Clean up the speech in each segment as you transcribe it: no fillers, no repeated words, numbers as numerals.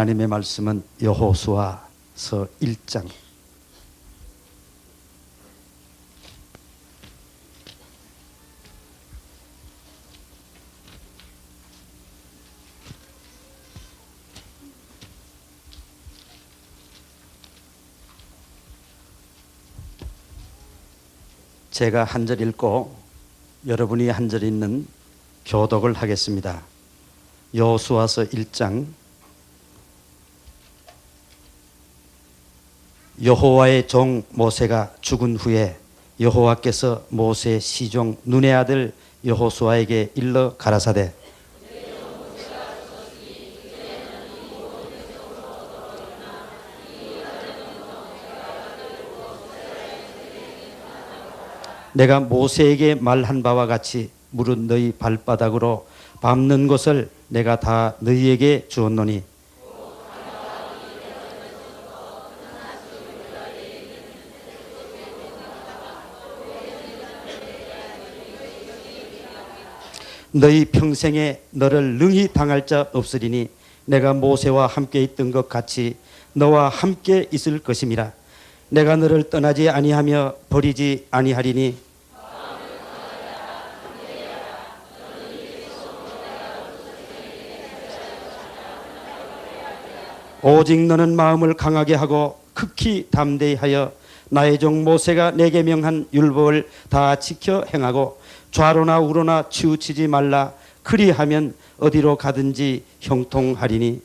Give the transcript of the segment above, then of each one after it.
하나님의 말씀은 여호수아서 1장 제가 한 절 읽고 여러분이 한 절 읽는 교독을 하겠습니다. 여호수아서 1장. 여호와의 종 모세가 죽은 후에 여호와께서 모세 시종 눈의 아들 여호수아에게 일러 가라사대 내가 모세에게 말한 바와 같이 물은 너희 발바닥으로 밟는 것을 내가 다 너희에게 주었노니 너희 평생에 너를 능히 당할 자 없으리니 내가 모세와 함께 있던 것 같이 너와 함께 있을 것임이라. 내가 너를 떠나지 아니하며 버리지 아니하리니 오직 너는 마음을 강하게 하고 극히 담대히 하여 나의 종 모세가 내게 명한 율법을 다 지켜 행하고 좌로나 우로나 치우치지 말라. 그리하면 어디로 가든지 형통하리니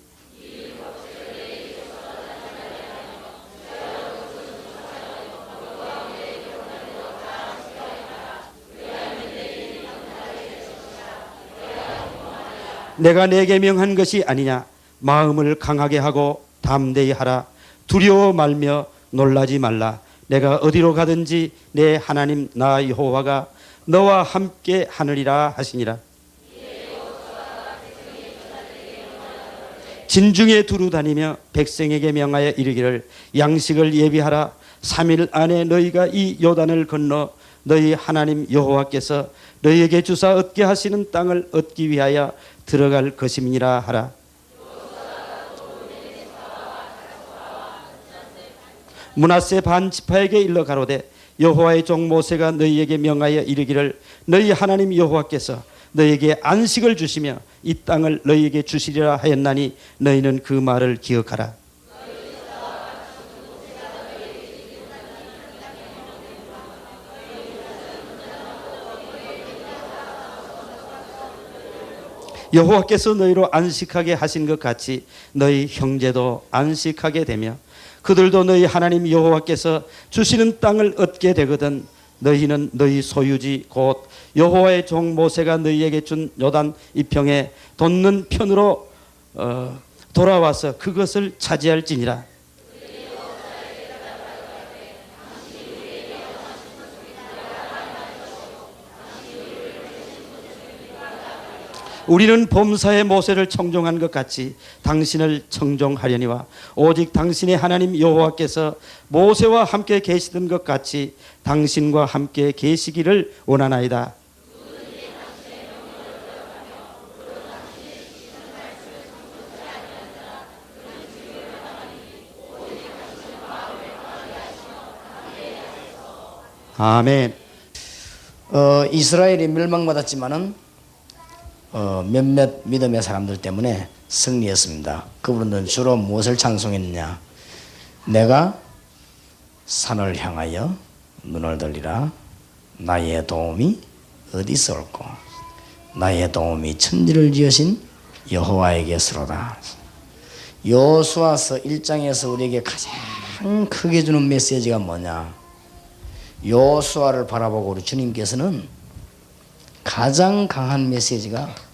내가 내게 명한 것이 아니냐. 마음을 강하게 하고 담대히 하라. 두려워 말며 놀라지 말라. 내가 어디로 가든지 내 하나님 나 여호와가 너와 함께 하느니라 하시니라. 진중에 두루 다니며 백성에게 명하여 이르기를 양식을 예비하라. 3일 안에 너희가 이 요단을 건너 너희 하나님 여호와께서 너희에게 주사 얻게 하시는 땅을 얻기 위하여 들어갈 것임이니라 하라. 므낫세 반 지파에게 일러 가로되 여호와의 종 모세가 너희에게 명하여 이르기를 너희 하나님 여호와께서 너희에게 안식을 주시며 이 땅을 너희에게 주시리라 하였나니 너희는 그 말을 기억하라. 여호와께서 너희로 안식하게 하신 것 같이 너희 형제도 안식하게 되며 그들도 너희 하나님 여호와께서 주시는 땅을 얻게 되거든 너희는 너희 소유지 곧 여호와의 종 모세가 너희에게 준 요단 이평에 돋는 편으로 돌아와서 그것을 차지할지니라. 우리는 범사의 모세를 청종한 것 같이 당신을 청종하려니와 오직 당신의 하나님 여호와께서 모세와 함께 계시던 것 같이 당신과 함께 계시기를 원하나이다. 아멘. 이스라엘이 멸망받았지만은 몇몇 믿음의 사람들 때문에 승리했습니다. 그분들은 주로 무엇을 찬송했느냐. 내가 산을 향하여 눈을 들리라. 나의 도움이 어디서 올꼬. 나의 도움이 천지를 지으신 여호와에게서로다. 여호수아서 1장에서 우리에게 가장 크게 주는 메시지가 뭐냐. 여호수아를 바라보고 우리 주님께서는 가장 강한 메시지가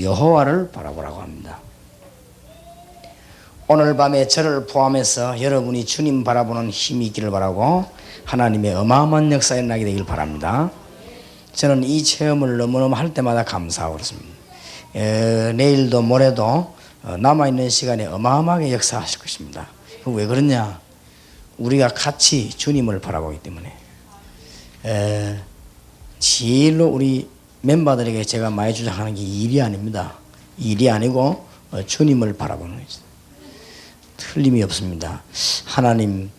여호와를 바라보라고 합니다. 오늘 밤에 저를 포함해서 여러분이 주님 바라보는 힘이 있기를 바라고 하나님의 어마어마한 역사에 나게 되길 바랍니다. 저는 이 체험을 너무너무 할 때마다 감사하고 그렇습니다. 내일도 모레도 남아있는 시간에 어마어마하게 역사하실 것입니다. 왜 그러냐? 우리가 같이 주님을 바라보기 때문에 제일로 우리 멤버들에게 제가 많이 주장하는 게 일이 아닙니다. 일이 아니고 주님을 바라보는 거죠. 틀림이 없습니다. 하나님,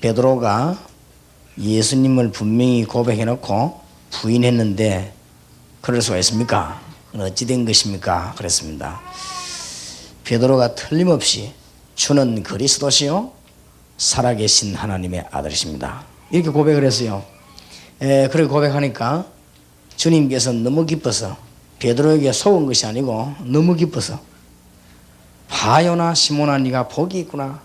베드로가 예수님을 분명히 고백해놓고 부인했는데 그럴 수가 있습니까? 어찌 된 것입니까? 그랬습니다. 베드로가 틀림없이 주는 그리스도시요 살아계신 하나님의 아들이십니다. 이렇게 고백을 했어요. 그렇게 고백하니까 주님께서 너무 기뻐서 베드로에게 속은 것이 아니고 너무 기뻐서 바요나 시몬아 네가 복이 있구나.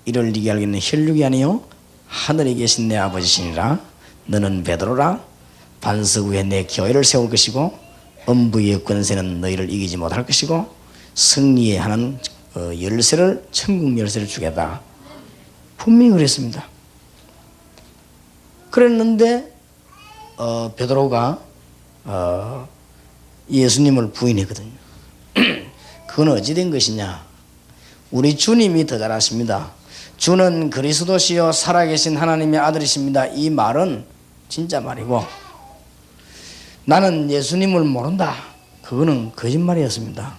이를 네게 알겠는 혈육이 아니요 하늘에 계신 내 아버지시니라. 너는 베드로라. 반석 위에 내 교회를 세울 것이고 엄부의 권세는 너희를 이기지 못할 것이고 승리에 하는 열쇠를 천국 열쇠를 주겠다. 분명히 그랬습니다. 그랬는데 베드로가 예수님을 부인했거든요. 그건 어찌 된 것이냐? 우리 주님이 더 잘 아십니다. 주는 그리스도시요 살아계신 하나님의 아들이십니다. 이 말은 진짜 말이고 나는 예수님을 모른다. 그거는 거짓말이었습니다.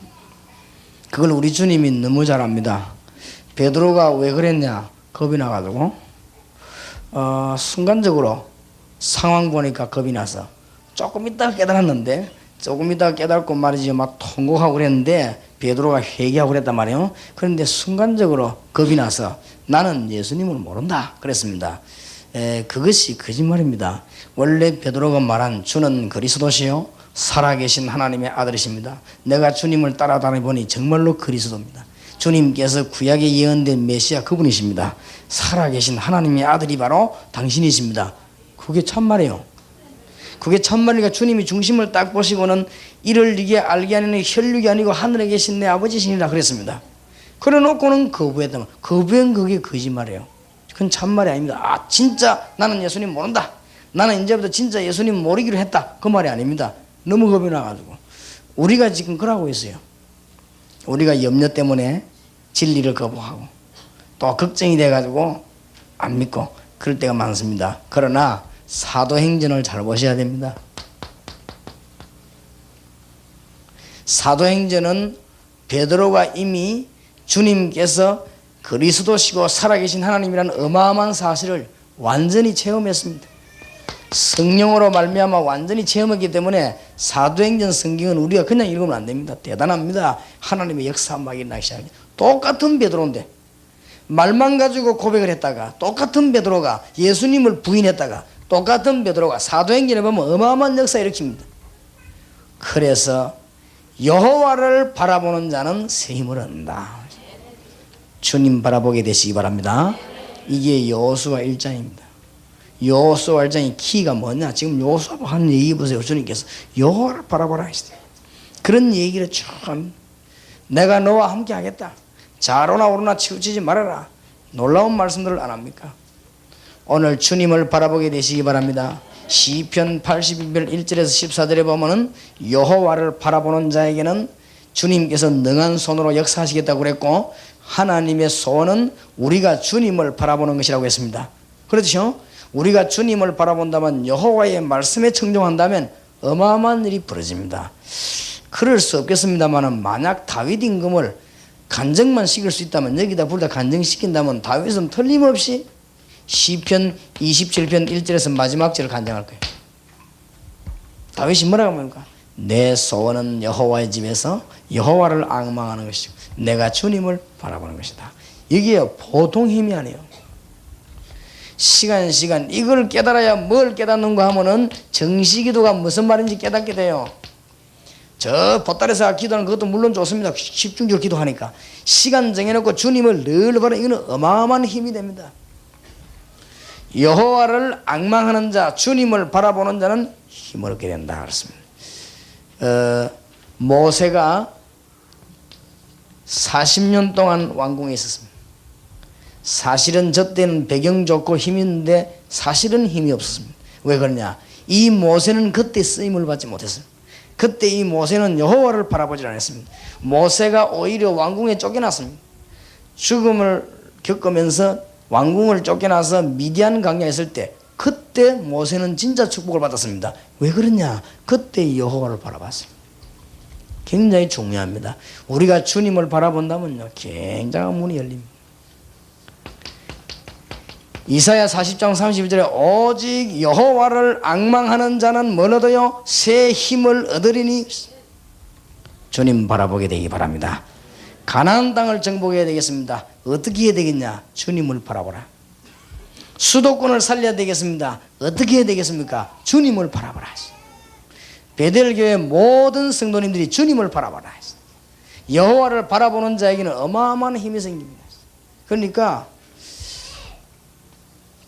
그걸 우리 주님이 너무 잘 압니다. 베드로가 왜 그랬냐? 겁이 나가지고 순간적으로 상황 보니까 겁이 나서 조금 있다가 깨달았는데 조금 있다가 깨닫고 말이지 막 통곡하고 그랬는데 베드로가 회개하고 그랬단 말이에요. 그런데 순간적으로 겁이 나서 나는 예수님을 모른다 그랬습니다. 그것이 거짓말입니다. 원래 베드로가 말한 주는 그리스도시요 살아계신 하나님의 아들이십니다. 내가 주님을 따라다니보니 정말로 그리스도입니다. 주님께서 구약에 예언된 메시아 그분이십니다. 살아계신 하나님의 아들이 바로 당신이십니다. 그게 참말이에요. 그게 참말이니까 주님이 중심을 딱 보시고는 이를 네게 알게 하는 혈육이 아니고 하늘에 계신 내 아버지시니라 그랬습니다. 그래 놓고는 거부했다면 거부한 그게 거짓말이에요. 그건 참말이 아닙니다. 아 진짜 나는 예수님 모른다. 나는 이제부터 진짜 예수님 모르기로 했다. 그 말이 아닙니다. 너무 겁이 나가지고 우리가 지금 그러고 있어요. 우리가 염려 때문에 진리를 거부하고 또 걱정이 돼가지고 안 믿고 그럴 때가 많습니다. 그러나 사도행전을 잘 보셔야 됩니다. 사도행전은 베드로가 이미 주님께서 그리스도시고 살아계신 하나님이라는 어마어마한 사실을 완전히 체험했습니다. 성령으로 말미암아 완전히 체험했기 때문에 사도행전 성경은 우리가 그냥 읽으면 안 됩니다. 대단합니다. 하나님의 역사 막 일어나기 시작합니다. 똑같은 베드로인데 말만 가지고 고백을 했다가 똑같은 베드로가 예수님을 부인했다가 똑같은 베드로가 사도행전에 보면 어마어마한 역사 일으킵니다. 그래서 여호와를 바라보는 자는 새 힘을 얻는다. 주님 바라보게 되시기 바랍니다. 이게 여호수아 1장입니다. 여호수아 1장의 키가 뭐냐? 지금 여호수아 하는 얘기 보세요. 주님께서 여호와를 바라보라 하시대요. 그런 얘기를 쭉 내가 너와 함께 하겠다. 좌로나 우로나 치우치지 말아라. 놀라운 말씀들을 안 합니까? 오늘 주님을 바라보게 되시기 바랍니다. 시편 82편 1절에서 14절에 보면은 여호와를 바라보는 자에게는 주님께서 능한 손으로 역사하시겠다고 그랬고 하나님의 소원은 우리가 주님을 바라보는 것이라고 했습니다. 그렇죠? 우리가 주님을 바라본다면 여호와의 말씀에 청종한다면 어마어마한 일이 벌어집니다. 그럴 수 없겠습니다만 만약 다윗 임금을 간증만 시킬 수 있다면 여기다 불다 간증시킨다면 다윗은 틀림없이 시편 27편 1절에서 마지막 절을 간증할 거예요. 다윗이 뭐라고 합니까? 내 소원은 여호와의 집에서 여호와를 앙망하는 것이고 내가 주님을 바라보는 것이다. 이게 보통 힘이 아니에요. 시간 이걸 깨달아야 뭘 깨닫는가 하면은 정시기도가 무슨 말인지 깨닫게 돼요. 저 보따리에서 기도하는 그것도 물론 좋습니다. 집중적으로 기도하니까 시간 정해놓고 주님을 늘 바라보는 이거는 어마어마한 힘이 됩니다. 여호와를 앙망하는 자, 주님을 바라보는 자는 힘을 얻게 된다 그랬습니다. 모세가 40년 동안 왕궁에 있었습니다. 사실은 저 때는 배경 좋고 힘이 있는데 사실은 힘이 없었습니다. 왜 그러냐? 이 모세는 그때 쓰임을 받지 못했어요. 그때 이 모세는 여호와를 바라보지 않았습니다. 모세가 오히려 왕궁에 쫓겨났습니다. 죽음을 겪으면서 왕궁을 쫓겨나서 미디안 광야에 있을 때 그때 모세는 진짜 축복을 받았습니다. 왜 그러냐? 그때 여호와를 바라봤어요. 굉장히 중요합니다. 우리가 주님을 바라본다면요, 굉장한 문이 열립니다. 이사야 40장 31절에 오직 여호와를 앙망하는 자는 뭘 얻어요? 새 힘을 얻으리니. 주님 바라보게 되기 바랍니다. 가나안 땅을 정복해야 되겠습니다. 어떻게 해야 되겠냐? 주님을 바라보라. 수도권을 살려야 되겠습니다. 어떻게 해야 되겠습니까? 주님을 바라보라. 베델교회 모든 성도님들이 주님을 바라보라. 여호와를 바라보는 자에게는 어마어마한 힘이 생깁니다. 그러니까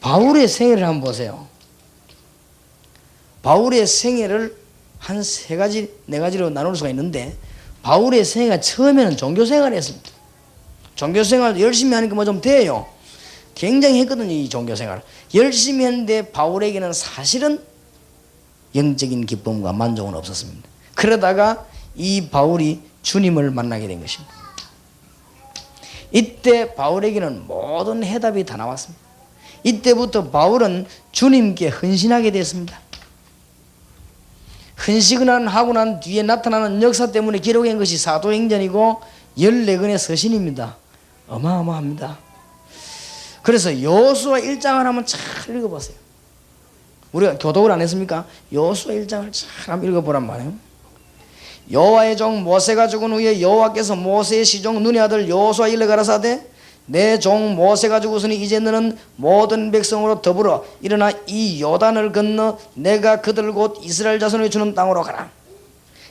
바울의 생애를 한번 보세요. 바울의 생애를 한 세 가지, 네 가지로 나눌 수가 있는데, 바울의 생애가 처음에는 종교생활을 했습니다. 종교생활 열심히 하니까 뭐 좀 돼요. 굉장히 했거든요, 이 종교생활. 열심히 했는데 바울에게는 사실은 영적인 기쁨과 만족은 없었습니다. 그러다가 이 바울이 주님을 만나게 된 것입니다. 이때 바울에게는 모든 해답이 다 나왔습니다. 이때부터 바울은 주님께 헌신하게 됐습니다. 헌신을 하고 난 뒤에 나타나는 역사 때문에 기록한 것이 사도행전이고 14권의 서신입니다. 어마어마합니다. 그래서 여호수아 1장을 한번 잘 읽어보세요. 우리가 교독을 안 했습니까? 여호수아 1장을 잘 한번 읽어보란 말이에요. 여호와의 종 모세가 죽은 후에 여호와께서 모세의 시종 눈의 아들 여호수아 일러 가라사대 내 종 모세가 죽었으니 이제 너는 모든 백성으로 더불어 일어나 이 요단을 건너 내가 그들 곧 이스라엘 자손에게 주는 땅으로 가라.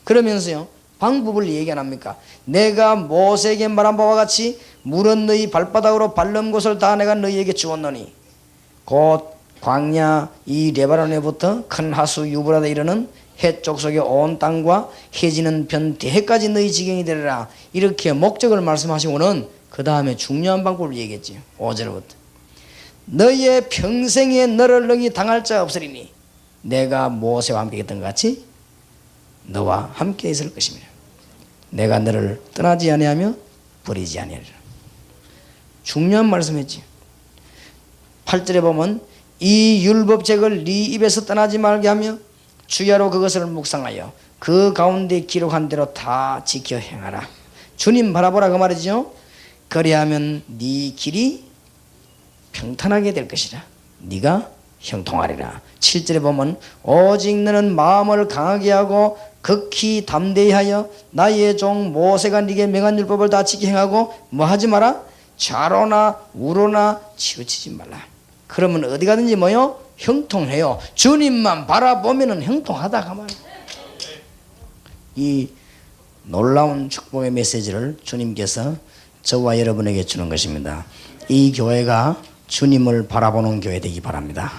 그러면서요, 방법을 얘기 안 합니까? 내가 모세에게 말한 바와 같이 물은 너희 발바닥으로 밟는 곳을 다 내가 너희에게 주었노니 곧 광야 이 레바논에부터 큰 하수 유브라데 이르는 해쪽 속의 온 땅과 해지는 편 대해까지 너희 지경이 되리라. 이렇게 목적을 말씀하시고는 그 다음에 중요한 방법을 얘기했지요. 5절부터 너희의 평생에 너를 능히 당할 자 없으리니 내가 모세와 함께 했던 것 같이 너와 함께 있을 것이며 내가 너를 떠나지 아니하며 버리지 아니하리라. 중요한 말씀했지. 8절에 보면 이 율법책을 네 입에서 떠나지 말게 하며 주야로 그것을 묵상하여 그 가운데 기록한 대로 다 지켜 행하라. 주님 바라보라 그 말이죠. 그리하면 네 길이 평탄하게 될 것이라. 네가 형통하리라. 7절에 보면 오직 너는 마음을 강하게 하고 극히 담대히 하여 나의 종 모세가 네게 명한 율법을 다 지켜 행하고 뭐 하지 마라? 좌로나 우로나 치우치지 말라. 그러면 어디 가든지 뭐요? 형통해요. 주님만 바라보면은 형통하다 그 말이에요. 이 놀라운 축복의 메시지를 주님께서 저와 여러분에게 주는 것입니다. 이 교회가 주님을 바라보는 교회 되기 바랍니다.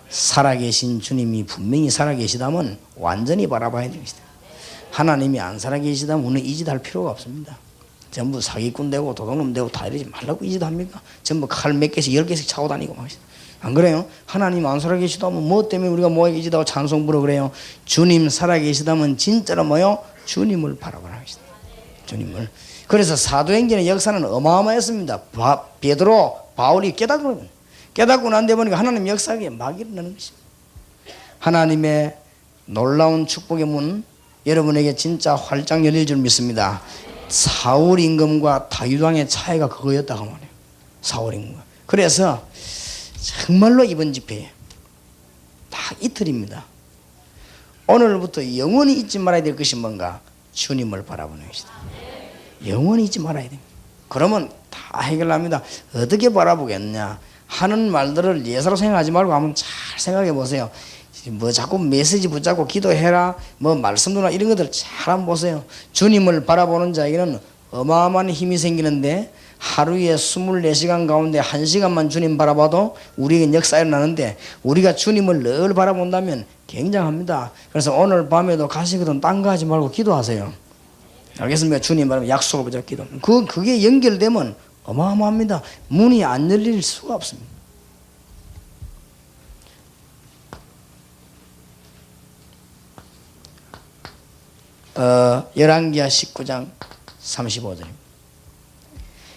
살아계신 주님이 분명히 살아계시다면 완전히 바라봐야 됩니다. 하나님이 안 살아계시다면 우리는 이 짓 할 필요가 없습니다. 전부 사기꾼 되고 도둑놈 되고 다 이러지 말라고 이 짓 합니까? 전부 칼 몇 개씩 10개씩 차고 다니고 막. 안 그래요? 하나님 안 살아계시다면 뭐 때문에 우리가 뭐 이 짓 하고 찬송 부르고 그래요? 주님 살아계시다면 진짜로 뭐요? 주님을 바라보라 하시다. 주님을. 그래서 사도행전의 역사는 어마어마했습니다. 베드로, 바울이 깨닫고 난 데 보니까 하나님 역사에 막 일어나는 것입니다. 하나님의 놀라운 축복의 문 여러분에게 진짜 활짝 열릴 줄 믿습니다. 사울 임금과 다윗 왕의 차이가 그거였다고 말해요. 사울 임금. 그래서 정말로 이번 집회에 딱 이틀입니다. 오늘부터 영원히 잊지 말아야 될 것이 뭔가? 주님을 바라보는 것이다. 영원히 잊지 말아야 됩니다. 그러면 다 해결합니다. 어떻게 바라보겠냐 하는 말들을 예사로 생각하지 말고 한번 잘 생각해 보세요. 뭐 자꾸 메시지 붙잡고 기도해라 뭐 말씀도나 이런 것들 잘 한번 보세요. 주님을 바라보는 자에게는 어마어마한 힘이 생기는데 하루에 24시간 가운데 1시간만 주님 바라봐도 우리에게 역사가 일어나는데 우리가 주님을 늘 바라본다면 굉장합니다. 그래서 오늘 밤에도 가시거든 딴 거 하지 말고 기도하세요. 알겠습니까? 주님 바라면 약속을 붙잡고 기도. 그게 연결되면 어마어마합니다. 문이 안 열릴 수가 없습니다. 열왕기하 19장 35절입니다.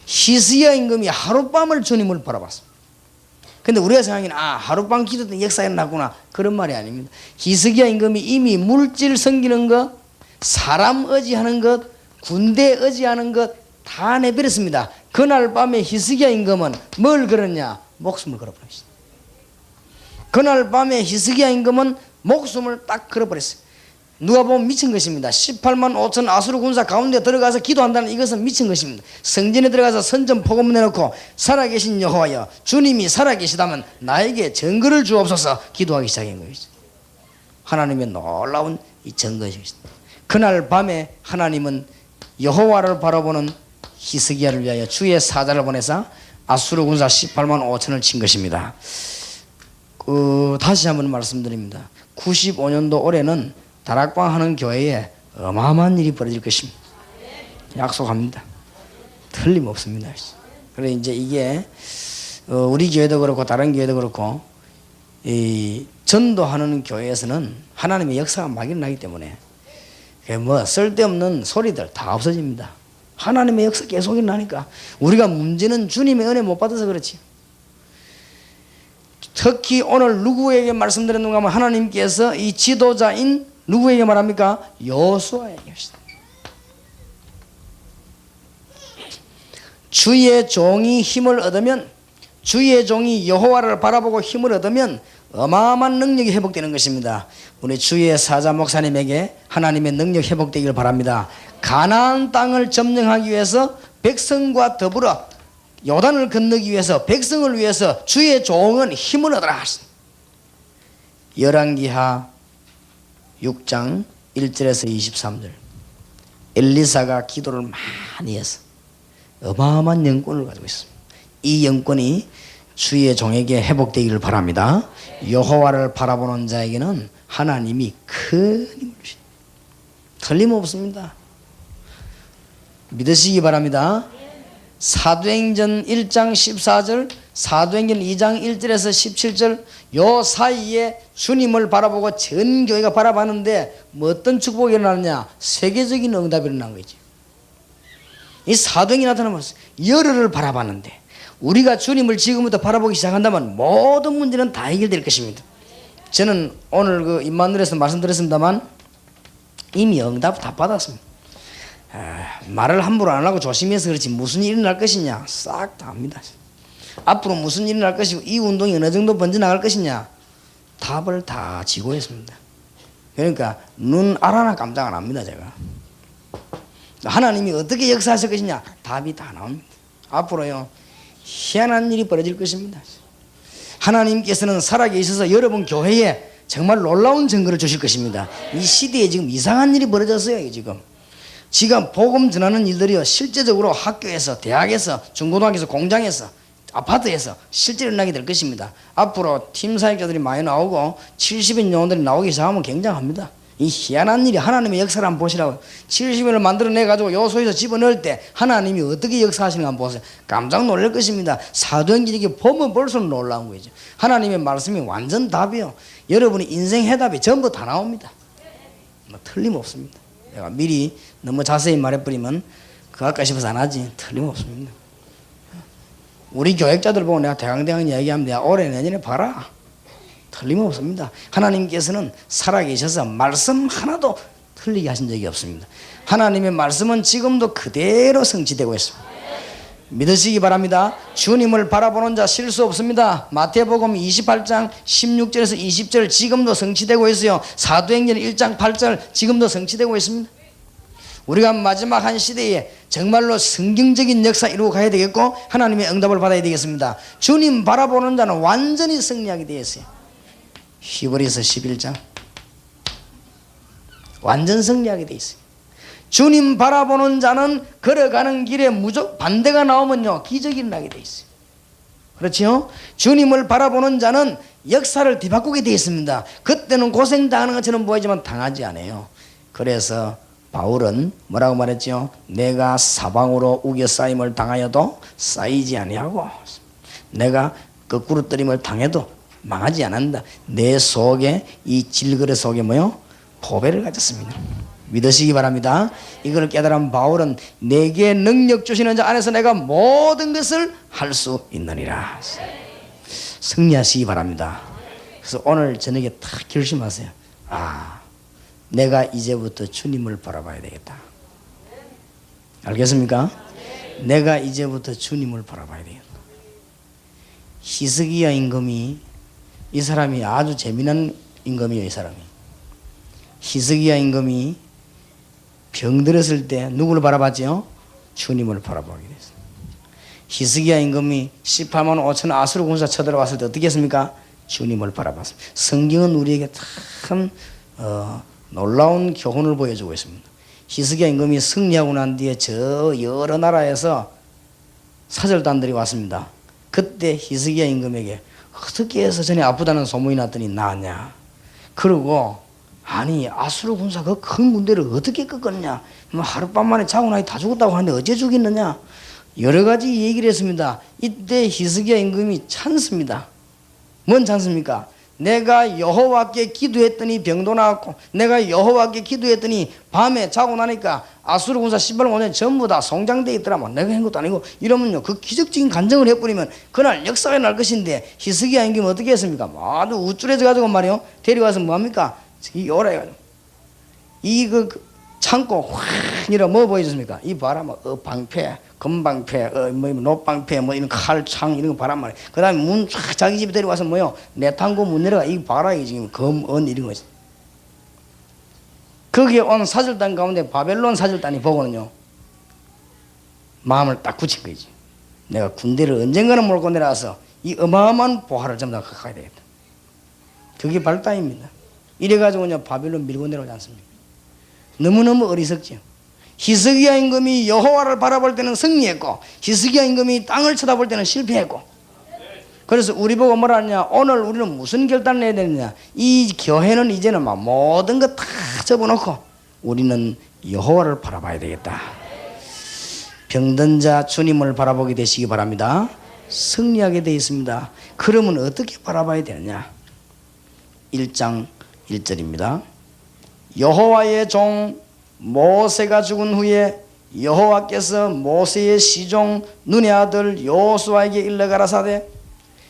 히스기야 임금이 하룻밤을 주님을 바라봤습니다. 근데 우리가 생각하기는 하룻밤 기도했더니 역사가 일어났구나, 그런 말이 아닙니다. 히스기야 임금이 이미 물질 섬기는 것, 사람 의지하는 것, 군대 의지하는 것 다 내버렸습니다. 그날 밤에 히스기야 임금은 뭘 걸었냐? 목숨을 걸어버렸습니다. 그날 밤에 히스기야 임금은 목숨을 딱 걸어버렸어요. 누가 보면 미친 것입니다. 18만 5천 아수르 군사 가운데 들어가서 기도한다는 이것은 미친 것입니다. 성전에 들어가서 선전 복음 내놓고 살아계신 여호와여, 주님이 살아계시다면 나에게 증거를 주옵소서 기도하기 시작한 것이죠. 하나님의 놀라운 이 증거이십니다. 그날 밤에 하나님은 여호와를 바라보는 히스기야를 위하여 주의 사자를 보내서 아수르 군사 18만 5천을 친 것입니다. 다시 한번 말씀드립니다. 95년도 올해는 다락방 하는 교회에 어마어마한 일이 벌어질 것입니다. 약속합니다. 틀림없습니다. 그래 이제 이게 우리 교회도 그렇고 다른 교회도 그렇고 이 전도하는 교회에서는 하나님의 역사가 막 일어나기 때문에 뭐 쓸데없는 소리들 다 없어집니다. 하나님의 역사 계속 일어나니까. 우리가 문제는 주님의 은혜 못 받아서 그렇지. 특히 오늘 누구에게 말씀드렸는가 하면 하나님께서 이 지도자인 누구에게 말합니까? 여호수아에게 하시다. 주의 종이 힘을 얻으면, 주의 종이 여호와를 바라보고 힘을 얻으면 어마어마한 능력이 회복되는 것입니다. 우리 주의 사자 목사님에게 하나님의 능력 회복되기를 바랍니다. 가나안 땅을 점령하기 위해서 백성과 더불어 요단을 건너기 위해서 백성을 위해서 주의 종은 힘을 얻으라. 열왕기하 6장 1절에서 23절. 엘리사가 기도를 많이 해서 어마어마한 영권을 가지고 있습니다. 이 영권이 주의 종에게 회복되기를 바랍니다. 여호와를 바라보는 자에게는 하나님이 큰 힘을 주십니다. 틀림없습니다. 믿으시기 바랍니다. 사도행전 1장 14절, 사도행전 2장 1절에서 17절 요 사이에 주님을 바라보고 전 교회가 바라봤는데 뭐 어떤 축복이 일어나느냐? 세계적인 응답이 일어난 거지. 이 사도행이 나타나면서 열흘을 바라봤는데 우리가 주님을 지금부터 바라보기 시작한다면 모든 문제는 다 해결될 것입니다. 저는 오늘 그 임마누엘에서 말씀드렸습니다만 이미 응답 다 받았습니다. 말을 함부로 안 하고 조심해서 그렇지 무슨 일이 날 것이냐 싹 다 압니다. 앞으로 무슨 일이 날 것이고 이 운동이 어느 정도 번져나갈 것이냐 답을 다 지고했습니다. 그러니까 눈 알아나 깜짝 안 합니다. 제가 하나님이 어떻게 역사하실 것이냐 답이 다 나옵니다. 앞으로요 희한한 일이 벌어질 것입니다. 하나님께서는 살아계셔서 여러분 교회에 정말 놀라운 증거를 주실 것입니다. 이 시대에 지금 이상한 일이 벌어졌어요. 지금 복음 전하는 일들이요 실제적으로 학교에서 대학에서 중고등학교에서 공장에서 아파트에서 실제로 일어나게 될 것입니다. 앞으로 팀 사역자들이 많이 나오고 70인 영혼들이 나오기 시작하면 굉장합니다. 이 희한한 일이 하나님의 역사를 한번 보시라고요. 70인을 만들어내가지고 요소에서 집어넣을 때 하나님이 어떻게 역사하시는가 한번 보세요. 깜짝 놀랄 것입니다. 사도행전 이게 보면 볼수록 놀라운 거죠. 하나님의 말씀이 완전 답이요. 여러분의 인생 해답이 전부 다 나옵니다. 뭐 틀림없습니다. 내가 미리 너무 자세히 말해버리면 그거 할까 싶어서 안 하지. 틀림없습니다. 우리 교역자들 보고 내가 대강대강 이야기하면 내가 올해 내년에 봐라. 틀림없습니다. 하나님께서는 살아계셔서 말씀 하나도 틀리게 하신 적이 없습니다. 하나님의 말씀은 지금도 그대로 성취되고 있습니다. 믿으시기 바랍니다. 주님을 바라보는 자 실수 없습니다. 마태복음 28장 16절에서 20절 지금도 성취되고 있어요. 사도행전 1장 8절 지금도 성취되고 있습니다. 우리가 마지막 한 시대에 정말로 성경적인 역사 이루고 가야 되겠고 하나님의 응답을 받아야 되겠습니다. 주님 바라보는 자는 완전히 승리하게 되어 있어요. 히브리서 11장 완전 승리하게 되어 있어요. 주님 바라보는 자는 걸어가는 길에 무조건 반대가 나오면요 기적이 일어나게 되어 있어요. 그렇죠? 주님을 바라보는 자는 역사를 뒤바꾸게 되어 있습니다. 그때는 고생당하는 것처럼 보이지만 당하지 않아요. 그래서 바울은 뭐라고 말했죠? 내가 사방으로 우겨싸임을 당하여도 쌓이지 아니하고 내가 거꾸로 뜨림을 당해도 망하지 않는다. 내 속에 이 질그릇 속에 뭐요? 보배를 가졌습니다. 믿으시기 바랍니다. 이걸 깨달은 바울은 내게 능력 주시는 자 안에서 내가 모든 것을 할 수 있느니라. 승리하시기 바랍니다. 그래서 오늘 저녁에 딱 결심하세요. 내가 이제부터 주님을 바라봐야 되겠다. 알겠습니까? 내가 이제부터 주님을 바라봐야 되겠다. 히스기야 임금이, 이 사람이 아주 재미난 임금이에요. 이 사람이 히스기야 임금이 병들었을 때 누구를 바라봤죠? 주님을 바라보게 됐어요. 히스기야 임금이 18만 5천 아수르 군사 쳐들어왔을 때 어떻게 했습니까? 주님을 바라봤습니다. 성경은 우리에게 참 놀라운 교훈을 보여주고 있습니다. 히스기야 임금이 승리하고 난 뒤에 저 여러 나라에서 사절단들이 왔습니다. 그때 히스기야 임금에게 어떻게 해서 전에 아프다는 소문이 났더니 나았냐. 그리고 아니 아수르 군사 그 큰 군대를 어떻게 꺾었냐. 뭐 하룻밤 만에 자고 나니 다 죽었다고 하는데 어째 죽였느냐. 여러 가지 얘기를 했습니다. 이때 히스기야 임금이 찬습니다. 뭔 찬습니까? 내가 여호와께 기도했더니 병도 나았고, 내가 여호와께 기도했더니 밤에 자고 나니까 아수르 군사 18만 전부 다 송장되어 있더라면 내가 한 것도 아니고, 이러면요 그 기적적인 간증을 해버리면 그날 역사가 날 것인데, 히스기야 임금이 어떻게 했습니까? 아주 우쭐해져 가지고 말이요 데려가서 뭐합니까? 이 오라 해가지고 이 창고 확 이러 뭐 보여줬습니까? 이 봐라 뭐 방패, 금방패, 뭐 노방패, 뭐 이런 칼창 이런 거 봐란 말이야. 그 다음에 문 쫙 자기 집에 데려와서 뭐요 내탕고 문 내려가 이 봐라 이 지금 검은 이런 거지. 거기에 온 사절단 가운데 바벨론 사절단이 보고는요 마음을 딱 굳힌 거지. 내가 군대를 언젠가는 몰고 내려와서 이 어마어마한 보화를 전부 다 가야 되겠다. 그게 발단입니다. 이래가지고요 바벨론 밀고 내려오지 않습니까? 너무너무 어리석죠. 히스기야 임금이 여호와를 바라볼 때는 승리했고, 히스기야 임금이 땅을 쳐다볼 때는 실패했고, 그래서 우리 보고 뭐라 하냐, 오늘 우리는 무슨 결단을 해야 되느냐. 이 교회는 이제는 막 모든 거 다 접어놓고 우리는 여호와를 바라봐야 되겠다. 병든 자 주님을 바라보게 되시기 바랍니다. 승리하게 되어 있습니다. 그러면 어떻게 바라봐야 되느냐. 1장 1절입니다. 여호와의 종 모세가 죽은 후에 여호와께서 모세의 시종 눈의 아들 여호수아에게 일러 가라사대,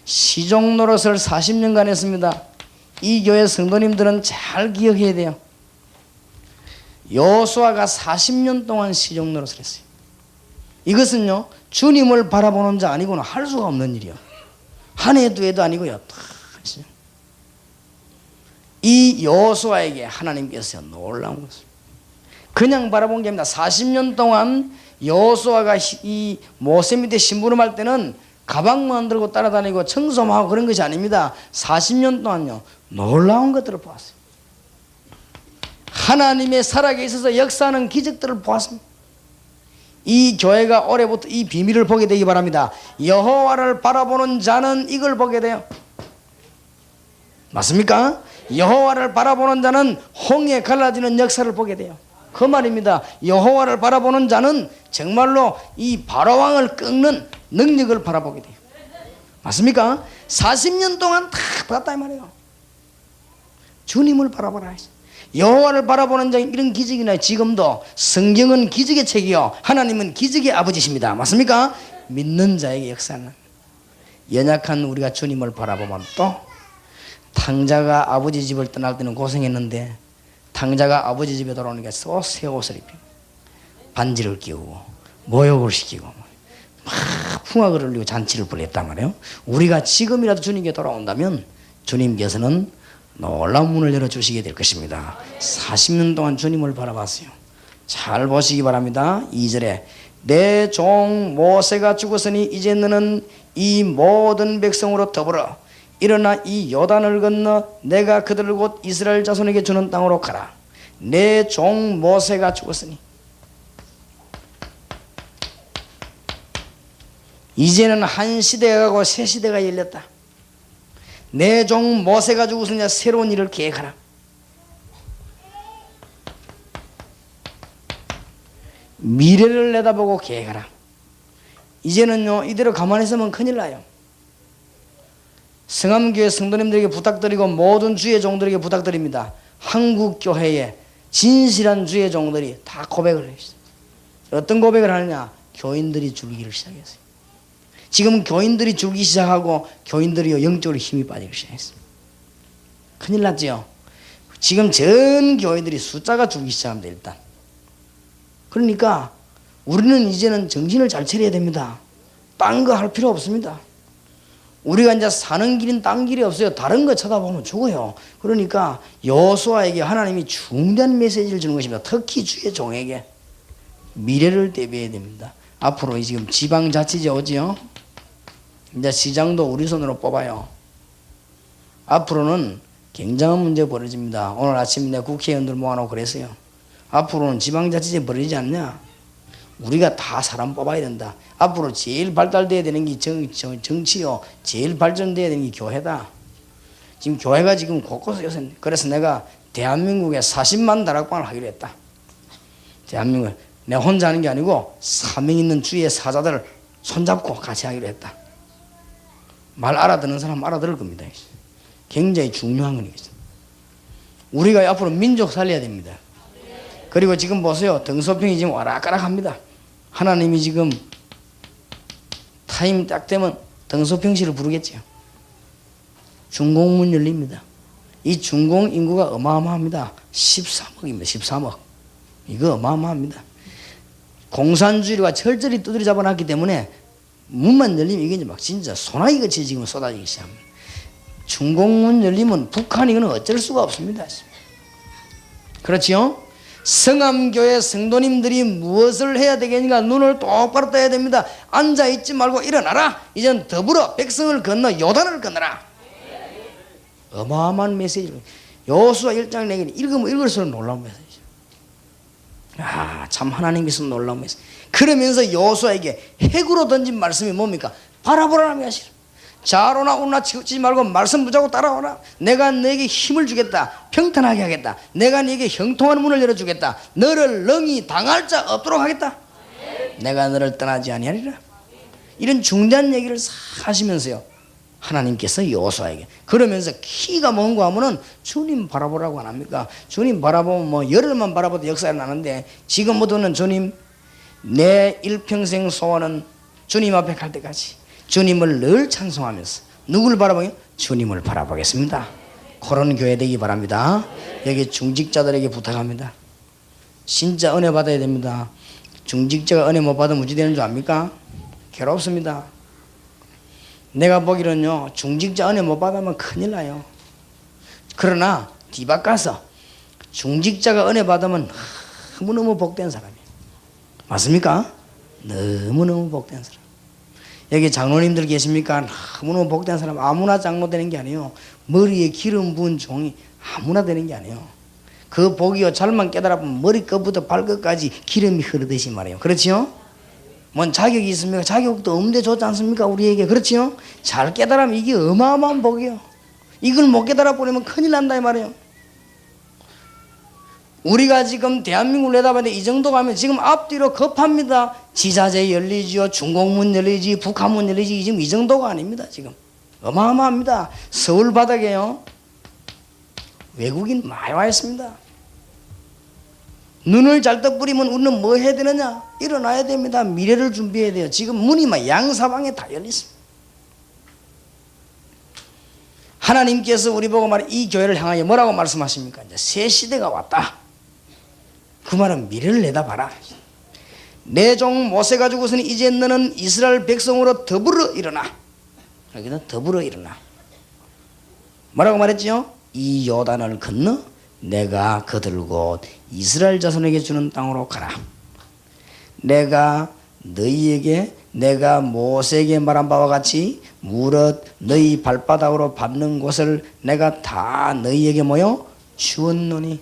시종 노릇을 40년간 했습니다. 이 교회 성도님들은 잘 기억해야 돼요. 여호수아가 40년 동안 시종 노릇을 했어요. 이것은요 주님을 바라보는 자 아니고는 할 수가 없는 일이요. 한 해 두 해도 아니고요. 다 했어요. 이 여호수아에게 하나님께서 놀라운 것을 그냥 바라본 게 아닙니다. 40년 동안 여호수아가 이 모세 밑에 심부름할 때는 가방만 들고 따라다니고 청소만 하고 그런 것이 아닙니다. 40년 동안요 놀라운 것들을 보았어요. 하나님의 살아계 있어서 역사하는 기적들을 보았습니다. 이 교회가 올해부터 이 비밀을 보게 되기 바랍니다. 여호와를 바라보는 자는 이걸 보게 돼요. 맞습니까? 여호와를 바라보는 자는 홍해 갈라지는 역사를 보게 돼요. 그 말입니다. 여호와를 바라보는 자는 정말로 이 바로왕을 꺾는 능력을 바라보게 돼요. 맞습니까? 40년 동안 다 봤다 이 말이에요. 주님을 바라보라 했어요. 여호와를 바라보는 자 이런 기적이나 지금도 성경은 기적의 책이요 하나님은 기적의 아버지십니다. 맞습니까? 믿는 자에게 역사는 연약한 우리가 주님을 바라보면 또 탕자가 아버지 집을 떠날 때는 고생했는데 탕자가 아버지 집에 돌아오니까 또 새 옷을 입히고 반지를 끼우고 모욕을 시키고 막 풍악을 흘리고 잔치를 벌였단 말이에요. 우리가 지금이라도 주님께 돌아온다면 주님께서는 놀라운 문을 열어주시게 될 것입니다. 40년 동안 주님을 바라봤어요. 잘 보시기 바랍니다. 2절에 내 종 모세가 죽었으니 이제 너는 이 모든 백성으로 더불어 일어나 이 요단을 건너 내가 그들을 곧 이스라엘 자손에게 주는 땅으로 가라. 내 종 모세가 죽었으니 이제는 한 시대가 가고 새 시대가 열렸다. 내 종 모세가 죽었으니 새로운 일을 계획하라. 미래를 내다보고 계획하라. 이제는요 이대로 가만히 있으면 큰일 나요. 성암교회 성도님들에게 부탁드리고 모든 주의 종들에게 부탁드립니다. 한국교회에 진실한 주의 종들이 다 고백을 했어요. 어떤 고백을 하느냐? 교인들이 줄기를 시작했어요. 지금 교인들이 줄기 시작하고 교인들이 영적으로 힘이 빠지기 시작했습니다. 큰일 났죠. 지금 전 교인들이 숫자가 줄기 시작합니다. 일단. 그러니까 우리는 이제는 정신을 잘 차려야 됩니다. 딴 거 할 필요 없습니다. 우리가 이제 사는 길은 딴 길이 없어요. 다른 거 쳐다보면 죽어요. 그러니까 여호수아에게 하나님이 중대한 메시지를 주는 것입니다. 특히 주의 종에게 미래를 대비해야 됩니다. 앞으로 지금 지방자치제 오지요. 이제 시장도 우리 손으로 뽑아요. 앞으로는 굉장한 문제가 벌어집니다. 오늘 아침 내가 국회의원들 모아놓고 그랬어요. 앞으로는 지방자치제 벌어지지 않냐? 우리가 다 사람 뽑아야 된다. 앞으로 제일 발달돼야 되는 게 정치요. 제일 발전돼야 되는 게 교회다. 지금 교회가 지금 곳곳에 요새. 그래서 내가 대한민국에 40만 다락방을 하기로 했다. 대한민국에 내가 혼자 하는 게 아니고 사명 있는 주의 사자들을 손잡고 같이 하기로 했다. 말 알아듣는 사람 알아들을 겁니다. 굉장히 중요한 거니까. 우리가 앞으로 민족 살려야 됩니다. 그리고 지금 보세요. 등소평이 지금 와락가락합니다. 하나님이 지금 타임 딱 되면 등소평시를 부르겠지요. 중공문 열립니다. 이 중공 인구가 어마어마합니다. 13억입니다. 13억. 이거 어마어마합니다. 공산주의가 철저히 두드려 잡아놨기 때문에 문만 열리면 이게 막 진짜 소나기같이 지금 쏟아지기 시작합니다. 중공문 열리면 북한 이거는 어쩔 수가 없습니다. 그렇지요? 성암교회 성도님들이 무엇을 해야 되겠는가? 눈을 똑바로 떠야 됩니다. 앉아있지 말고 일어나라. 이젠 더불어 백성을 건너 요단을 건너라. 어마어마한 메시지를 여호수아 1장 내기는 읽으면 읽을수록 놀라운 메시지. 참 하나님께서 놀라운 메시지. 그러면서 여호수아에게 핵으로 던진 말씀이 뭡니까? 바라보라는 것이라. 자로나 우나 치우치지 말고 말씀 붙잡고 따라오라. 내가 너에게 힘을 주겠다. 평탄하게 하겠다. 내가 너에게 형통한 문을 열어주겠다. 너를 능히 당할 자 없도록 하겠다. 내가 너를 떠나지 아니하리라. 이런 중대한 얘기를 싹 하시면서요, 하나님께서 여호수아에게 그러면서 키가 뭔가 하면은 주님 바라보라고 안 합니까? 주님 바라보면 뭐 열흘만 바라봐도 역사가 나는데 지금부터는 주님 내 일평생 소원은 주님 앞에 갈 때까지 주님을 늘 찬송하면서 누구를 바라보게? 주님을 바라보겠습니다. 그런 교회 되기 바랍니다. 여기 중직자들에게 부탁합니다. 진짜 은혜 받아야 됩니다. 중직자가 은혜 못 받으면 어찌 되는 줄 압니까? 괴롭습니다. 내가 보기로는요, 중직자 은혜 못 받으면 큰일 나요. 그러나 뒤바꿔 가서 중직자가 은혜 받으면 너무너무 복된 사람이에요. 맞습니까? 너무너무 복된 사람. 여기 장로님들 계십니까? 너무너무 복된 사람. 아무나 장로 되는 게 아니에요. 머리에 기름 부은 종이 아무나 되는 게 아니에요. 그 복이요, 잘만 깨달아보면 머리끝부터 발끝까지 기름이 흐르듯이 말이에요. 그렇지요? 뭔 자격이 있습니까? 자격도 없는데 좋지 않습니까? 우리에게. 그렇지요? 잘 깨달으면 이게 어마어마한 복이에요. 이걸 못 깨달아 버리면 큰일 난다 이 말이에요. 우리가 지금 대한민국을 내다봤는데 이 정도 가면 지금 앞뒤로 급합니다. 지자재 열리지요, 중공문 열리지, 북한문 열리지. 지금 이 정도가 아닙니다. 지금 어마어마합니다. 서울 바닥에요, 외국인 많이 와 있습니다. 눈을 잘 떠뿌리면 우리는 뭐 해야 되느냐? 일어나야 됩니다. 미래를 준비해야 돼요. 지금 문이 막 양사방에 다 열려 있습니다. 하나님께서 우리 보고 말해 이 교회를 향하여 뭐라고 말씀하십니까? 이제 새 시대가 왔다. 그 말은 미래를 내다봐라. 내 종 모세 가지고서는 이제 너는 이스라엘 백성으로 더불어 일어나. 여기는 더불어 일어나. 뭐라고 말했지요? 이 요단을 건너 내가 그들과 이스라엘 자손에게 주는 땅으로 가라. 내가 너희에게 내가 모세에게 말한 바와 같이 무릇 너희 발바닥으로 밟는 곳을 내가 다 너희에게 뭐요? 주었노니.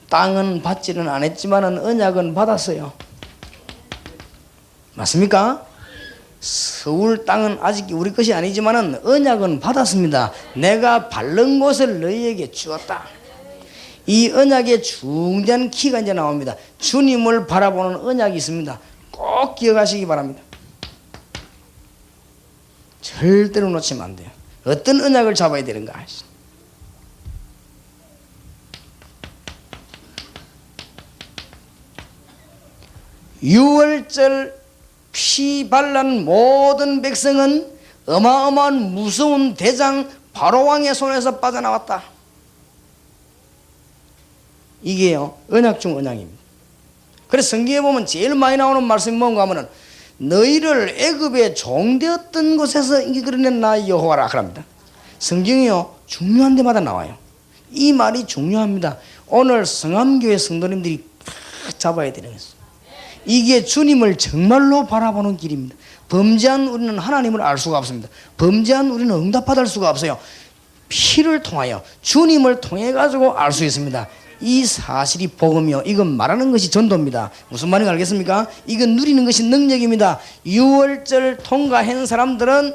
땅은 받지는 않았지만은 언약은 받았어요. 맞습니까? 서울 땅은 아직 우리 것이 아니지만은 언약은 받았습니다. 내가 밟는 곳을 너희에게 주었다. 이 언약의 중대한 키가 이제 나옵니다. 주님을 바라보는 언약이 있습니다. 꼭 기억하시기 바랍니다. 절대로 놓치면 안 돼요. 어떤 언약을 잡아야 되는가? 6월절 피 발란 모든 백성은 어마어마한 무서운 대장 바로왕의 손에서 빠져나왔다. 이게요 언약 중 언약입니다. 그래서 성경에 보면 제일 많이 나오는 말씀이 뭔가 하면은 너희를 애굽에 종되었던 곳에서 이끌어낸 나 여호와라 그럽니다. 성경이요 중요한 데마다 나와요. 이 말이 중요합니다. 오늘 성암교회 성도님들이 잡아야 되는 것입니다. 이게 주님을 정말로 바라보는 길입니다. 범죄한 우리는 하나님을 알 수가 없습니다. 범죄한 우리는 응답받을 수가 없어요. 피를 통하여 주님을 통해 가지고 알 수 있습니다. 이 사실이 복음이요 이건 말하는 것이 전도입니다. 무슨 말인지 알겠습니까? 이건 누리는 것이 능력입니다. 유월절 통과한 사람들은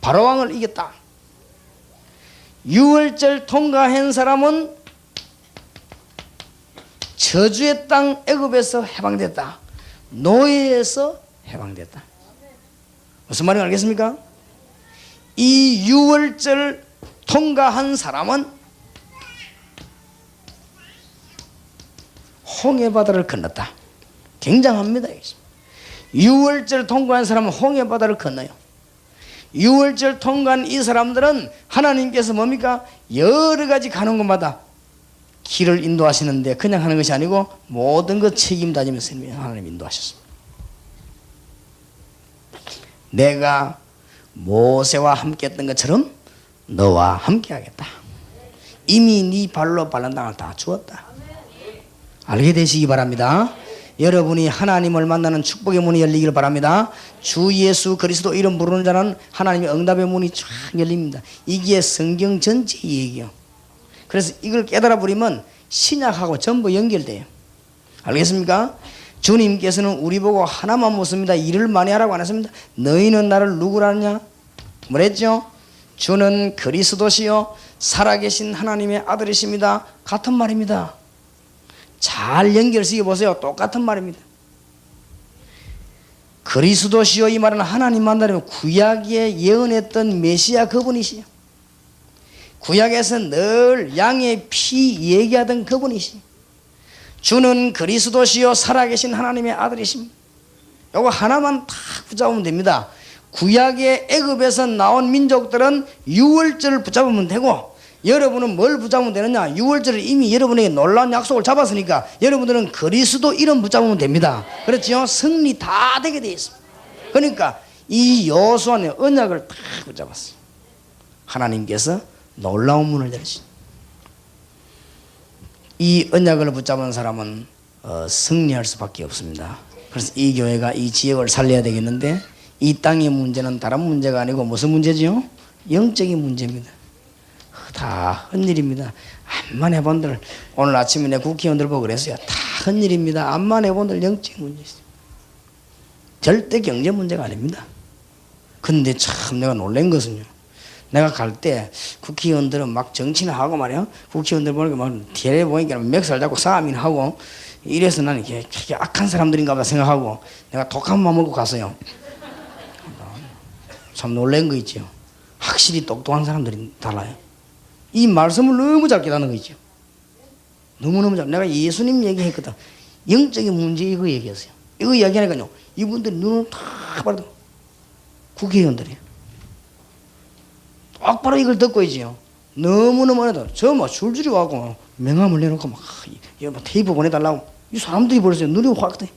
바로왕을 이겼다. 유월절 통과한 사람은 저주의 땅 애굽에서 해방됐다. 노예에서 해방됐다. 무슨 말인지 알겠습니까? 이 유월절 통과한 사람은 홍해바다를 건넜다. 굉장합니다. 유월절 통과한 사람은 홍해바다를 건너요. 유월절 통과한 이 사람들은 하나님께서 뭡니까? 여러 가지 가는 곳마다 길을 인도하시는데 그냥 하는 것이 아니고 모든 것 책임다지면서 하나님 인도하셨습니다. 내가 모세와 함께 했던 것처럼 너와 함께 하겠다. 이미 네 발로 밟는 땅을 다 주었다. 알게 되시기 바랍니다. 여러분이 하나님을 만나는 축복의 문이 열리기를 바랍니다. 주 예수 그리스도 이름 부르는 자는 하나님의 응답의 문이 쫙 열립니다. 이게 성경 전체의 얘기예요. 그래서 이걸 깨달아 버리면 신약하고 전부 연결돼요. 알겠습니까? 주님께서는 우리 보고 하나만 묻습니다. 일을 많이 하라고 안 했습니다. 너희는 나를 누구라냐? 뭐랬죠? 주는 그리스도시요 살아계신 하나님의 아들이십니다. 같은 말입니다. 잘 연결시켜 보세요. 똑같은 말입니다. 그리스도시요 이 말은 하나님 만나면 구약에 예언했던 메시아 그분이시요. 구약에서 늘 양의 피 얘기하던 그분이시. 주는 그리스도시요 살아계신 하나님의 아들이십니다. 요거 하나만 딱 붙잡으면 됩니다. 구약의 애굽에서 나온 민족들은 유월절을 붙잡으면 되고 여러분은 뭘 붙잡으면 되느냐? 유월절을 이미 여러분에게 놀라운 약속을 잡았으니까 여러분들은 그리스도 이름 붙잡으면 됩니다. 그렇죠? 승리 다 되게 되어 있습니다. 그러니까 이 여호수아 안에 언약을 딱 붙잡았어요. 하나님께서 놀라운 문을 열으신 이 언약을 붙잡은 사람은 승리할 수밖에 없습니다. 그래서 이 교회가 이 지역을 살려야 되겠는데 이 땅의 문제는 다른 문제가 아니고 무슨 문제지요? 영적인 문제입니다. 다 헛일입니다. 암만 해본들 오늘 아침에 내 국회의원들 보고 그랬어요. 다 헛일입니다. 암만 해본들 영적인 문제 있어요. 절대 경제 문제가 아닙니다. 근데 참 내가 놀란 것은요. 내가 갈 때 국회의원들은 막 정치나 하고 말이야. 국회의원들 보니까 막 뒤에 보니까 멱살 잡고 싸움이나 하고 이래서 나는 이렇게 악한 사람들인가 보다 생각하고 내가 독한 맘 먹고 갔어요. 참 놀란 거 있죠. 확실히 똑똑한 사람들이 달라요. 이 말씀을 너무 잘 깨닫는 거 있죠. 너무너무 잘. 내가 예수님 얘기했거든. 영적인 문제 이거 얘기했어요. 이거 얘기하니까요. 이분들이 눈을 탁 봐도 국회의원들이에요. 똑바로 이걸 듣고 있지요. 너무너무 해도 저 뭐 줄줄이 와고 명함을 내놓고 막 테이프 보내달라고 이 사람들이 벌써 눈이 확 돼.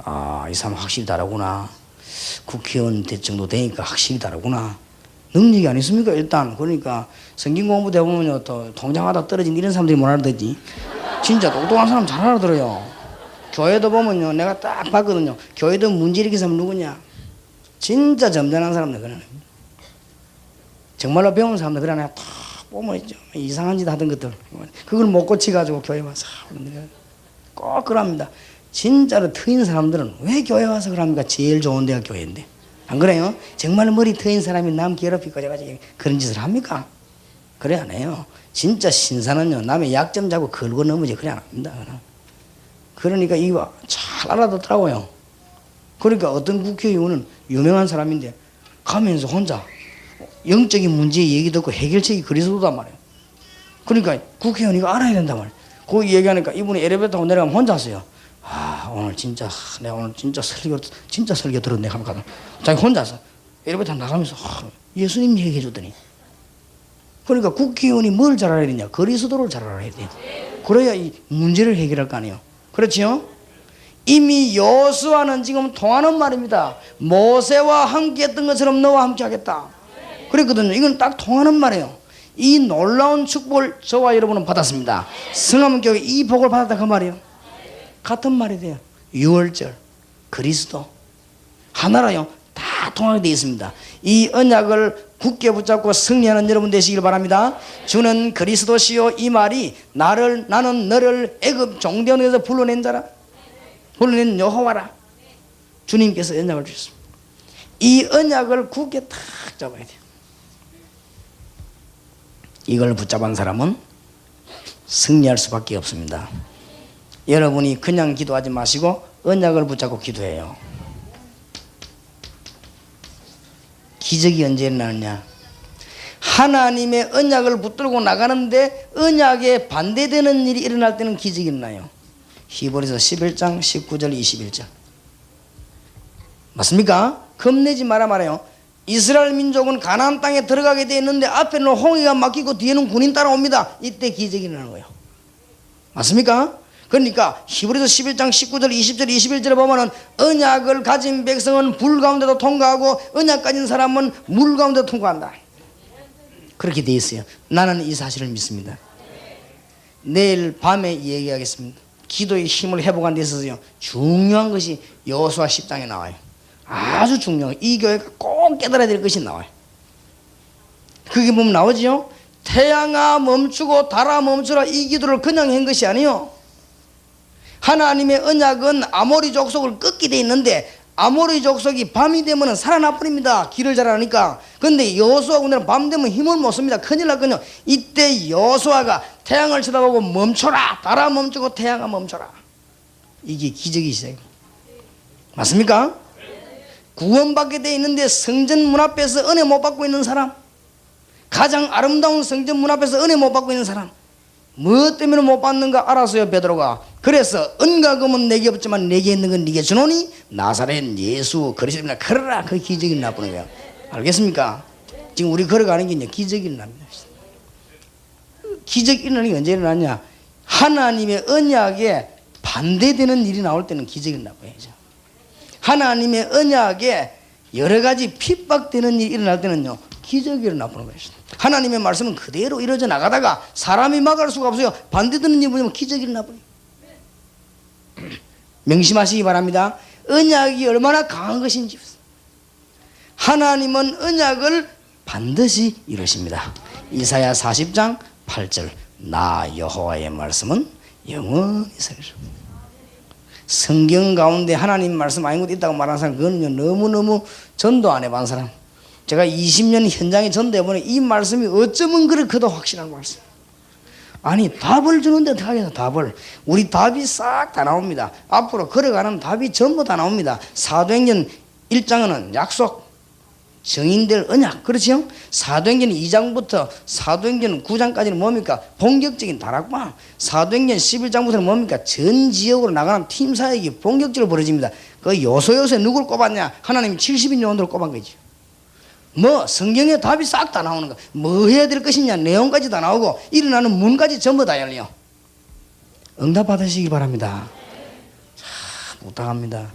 아, 이 사람 확실히 다르구나. 국회의원 정도 되니까 확실히 다르구나. 능력이 안 있습니까? 일단 그러니까 성경 공부되다 보면요 또 통장하다 떨어진 이런 사람들이 못 알아듣지. 진짜 똑똑한 사람 잘 알아들어요. 교회도 보면요 내가 딱 봤거든요. 교회도 문제 일으킨 사람 누구냐? 진짜 점잖은 사람들 그러네. 정말로 배운 사람들 그러네. 딱 보면 있죠. 이상한 짓 하던 것들 그걸 못 고치가지고 교회 와서 꼭 그럽니다. 진짜로 트인 사람들은 왜 교회 와서 그럽니까? 제일 좋은 데가 교회인데. 안 그래요? 정말 머리 트인 사람이 남 괴롭히고 그래가지고 그런 짓을 합니까? 그래 안 해요. 진짜 신사는요 남의 약점 잡고 걸고 넘어지 그래 안 합니다. 그러니까 이거 잘 알아듣더라고요. 그러니까 어떤 국회의원은 유명한 사람인데 가면서 혼자 영적인 문제 얘기 듣고 해결책이 그리스도단 말이에요. 그러니까 국회의원이 알아야 된단 말이에요. 그 얘기하니까 이분이 엘리베이터 타고 내려가면 혼자 왔어요. 아 오늘 진짜 내가 오늘 진짜 설교 들었네 하면 가다 자기 혼자서 엘리베이터 나가면서 예수님 얘기해 주더니 그러니까 국회의원이 뭘 잘 알아야 되냐? 그리스도를 잘 알아야 돼. 그래야 이 문제를 해결할 거 아니에요. 그렇지요? 이미 여호수아는 지금 통하는 말입니다. 모세와 함께 했던 것처럼 너와 함께 하겠다. 그랬거든요. 이건 딱 통하는 말이에요. 이 놀라운 축복을 저와 여러분은 받았습니다. 성함은 교회 이 복을 받았다 그 말이에요. 같은 말이 돼요. 유월절, 그리스도 하나라요. 다 통하게 되어 있습니다. 이 언약을 굳게 붙잡고 승리하는 여러분 되시길 바랍니다. 주는 그리스도시요 이 말이 나는 너를 애굽 종대원에서 불러낸 자라 불러낸 여호와라. 주님께서 언약을 주셨습니다. 이 언약을 굳게 탁 잡아야 돼요. 이걸 붙잡은 사람은 승리할 수밖에 없습니다. 여러분이 그냥 기도하지 마시고 언약을 붙잡고 기도해요. 기적이 언제 일어나느냐? 하나님의 언약을 붙들고 나가는데 언약에 반대되는 일이 일어날 때는 기적이 일어나요. 히브리서 11장 19절 21절 맞습니까? 겁내지 마라 말아요. 이스라엘 민족은 가나안 땅에 들어가게 되어 있는데 앞에는 홍해가 막히고 뒤에는 군인 따라옵니다. 이때 기적이 일어나는 거예요. 맞습니까? 그러니까 히브리서 11장 19절 20절 21절에 보면은 언약을 가진 백성은 불 가운데도 통과하고 언약 가진 사람은 물 가운데도 통과한다. 그렇게 되어 있어요. 나는 이 사실을 믿습니다. 내일 밤에 얘기하겠습니다. 기도의 힘을 회복한 데 있어서요 중요한 것이 여호수아 10장에 나와요. 아주 중요해요. 이 교회가 꼭 깨달아야 될 것이 나와요. 그게 보면 나오죠. 태양아 멈추고 달아 멈추라. 이 기도를 그냥 한 것이 아니요. 하나님의 언약은 아모리 족속을 끊게 돼 있는데 아모리 족속이 밤이 되면 살아나 버립니다. 길을 잘 아니까. 근데 여호수아 군대는 밤 되면 힘을 못 씁니다. 큰일 났거든요. 이때 여호수아가 태양을 쳐다보고 멈춰라. 달아 멈추고 태양아 멈춰라. 이게 기적이 시작입니다. 맞습니까? 구원받게 돼 있는데 성전 문 앞에서 은혜 못 받고 있는 사람, 가장 아름다운 성전 문 앞에서 은혜 못 받고 있는 사람, 무엇 때문에 못 받는가 알았어요 베드로가. 그래서 은과 금은 내게 없지만 내게 있는 건 네게 주노니 나사렛 예수 그리스도나 걸어라. 그 기적이 나쁘는 거예요. 알겠습니까? 지금 우리 걸어가는 게 이제 기적이 일어납니다. 기적이 일어나는 게 언제 일어나냐? 하나님의 언약에 반대되는 일이 나올 때는 기적이 일어나고야죠. 하나님의 언약에 여러 가지 핍박되는 일이 일어날 때는요 기적이 일어나보는 것입니다. 하나님의 말씀은 그대로 이루어져 나가다가 사람이 막을 수가 없어요. 반대되는 일이 보면 기적이 일어나버려요. 명심하시기 바랍니다. 언약이 얼마나 강한 것인지. 하나님은 언약을 반드시 이루십니다. 이사야 40장 8절 나 여호와의 말씀은 영원히 살리라. 성경 가운데 하나님 말씀 아닌 것도 있다고 말하는 사람 그거는요 너무너무 전도 안 해본 사람. 제가 20년 현장에 전도해보니 이 말씀이 어쩌면 그렇게도 확실한 말씀. 아니 답을 주는데 어떻게 하겠어. 답을 우리 답이 싹 다 나옵니다. 앞으로 걸어가는 답이 전부 다 나옵니다. 사도행전 1장은 약속 정인될 언약 그렇지요. 사도행전 2장부터 사도행전 9장까지는 뭡니까? 본격적인 다락방. 사도행전 11장부터는 뭡니까? 전 지역으로 나가는 팀 사역이 본격적으로 벌어집니다. 그 요소요소에 누굴 꼽았냐? 하나님이 70인 요원들을 꼽은 거지. 뭐 성경에 답이 싹 다 나오는 거. 뭐 해야 될 것이냐 내용까지 다 나오고 일어나는 문까지 전부 다 열려. 응답 받으시기 바랍니다. 참 부탁합니다.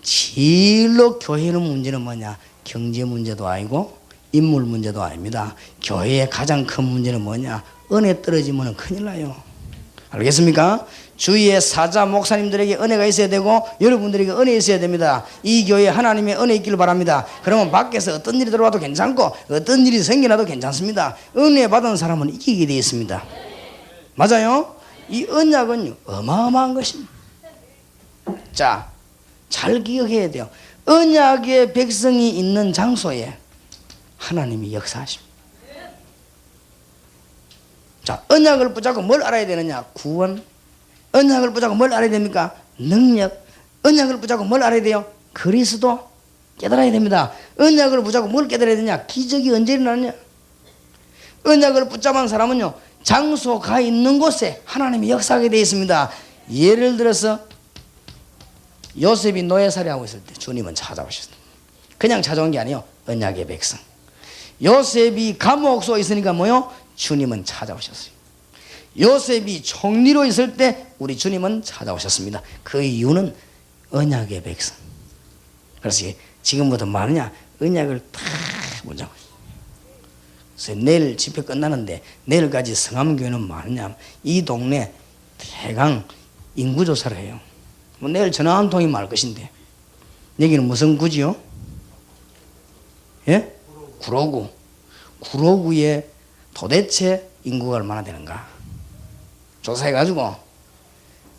제일로 교회는 문제는 뭐냐? 경제 문제도 아니고 인물 문제도 아닙니다. 교회의 가장 큰 문제는 뭐냐? 은혜 떨어지면 큰일 나요. 알겠습니까? 주위의 사자 목사님들에게 은혜가 있어야 되고 여러분들에게 은혜 있어야 됩니다. 이 교회에 하나님의 은혜 있기를 바랍니다. 그러면 밖에서 어떤 일이 들어와도 괜찮고 어떤 일이 생겨나도 괜찮습니다. 은혜 받은 사람은 이기게 되어 있습니다. 맞아요? 이 언약은 어마어마한 것입니다. 자, 잘 기억해야 돼요. 언약의 백성이 있는 장소에 하나님이 역사하십니다. 자, 언약을 붙잡고 뭘 알아야 되느냐? 구원. 언약을 붙잡고 뭘 알아야 됩니까? 능력. 언약을 붙잡고 뭘 알아야 돼요? 그리스도. 깨달아야 됩니다. 언약을 붙잡고 뭘 깨달아야 되냐? 기적이 언제 일어나느냐? 언약을 붙잡은 사람은요 장소 가 있는 곳에 하나님이 역사하게 되어 있습니다. 예를 들어서 요셉이 노예살이 하고 있을 때 주님은 찾아오셨어요. 그냥 찾아온 게 아니에요. 언약의 백성. 요셉이 감옥 속에 있으니까 뭐요? 주님은 찾아오셨어요. 요셉이 총리로 있을 때 우리 주님은 찾아오셨습니다. 그 이유는 언약의 백성. 그래서 지금부터 뭐하느냐? 언약을 다 보자고. 그래서 내일 집회 끝나는데 내일까지 성암교회는 뭐하느냐? 이 동네 대강 인구조사를 해요. 뭐 내일 전화 한 통이 말 것인데 여기는 무슨 구지요? 예? 구로구. 구로구에 도대체 인구가 얼마나 되는가 조사해가지고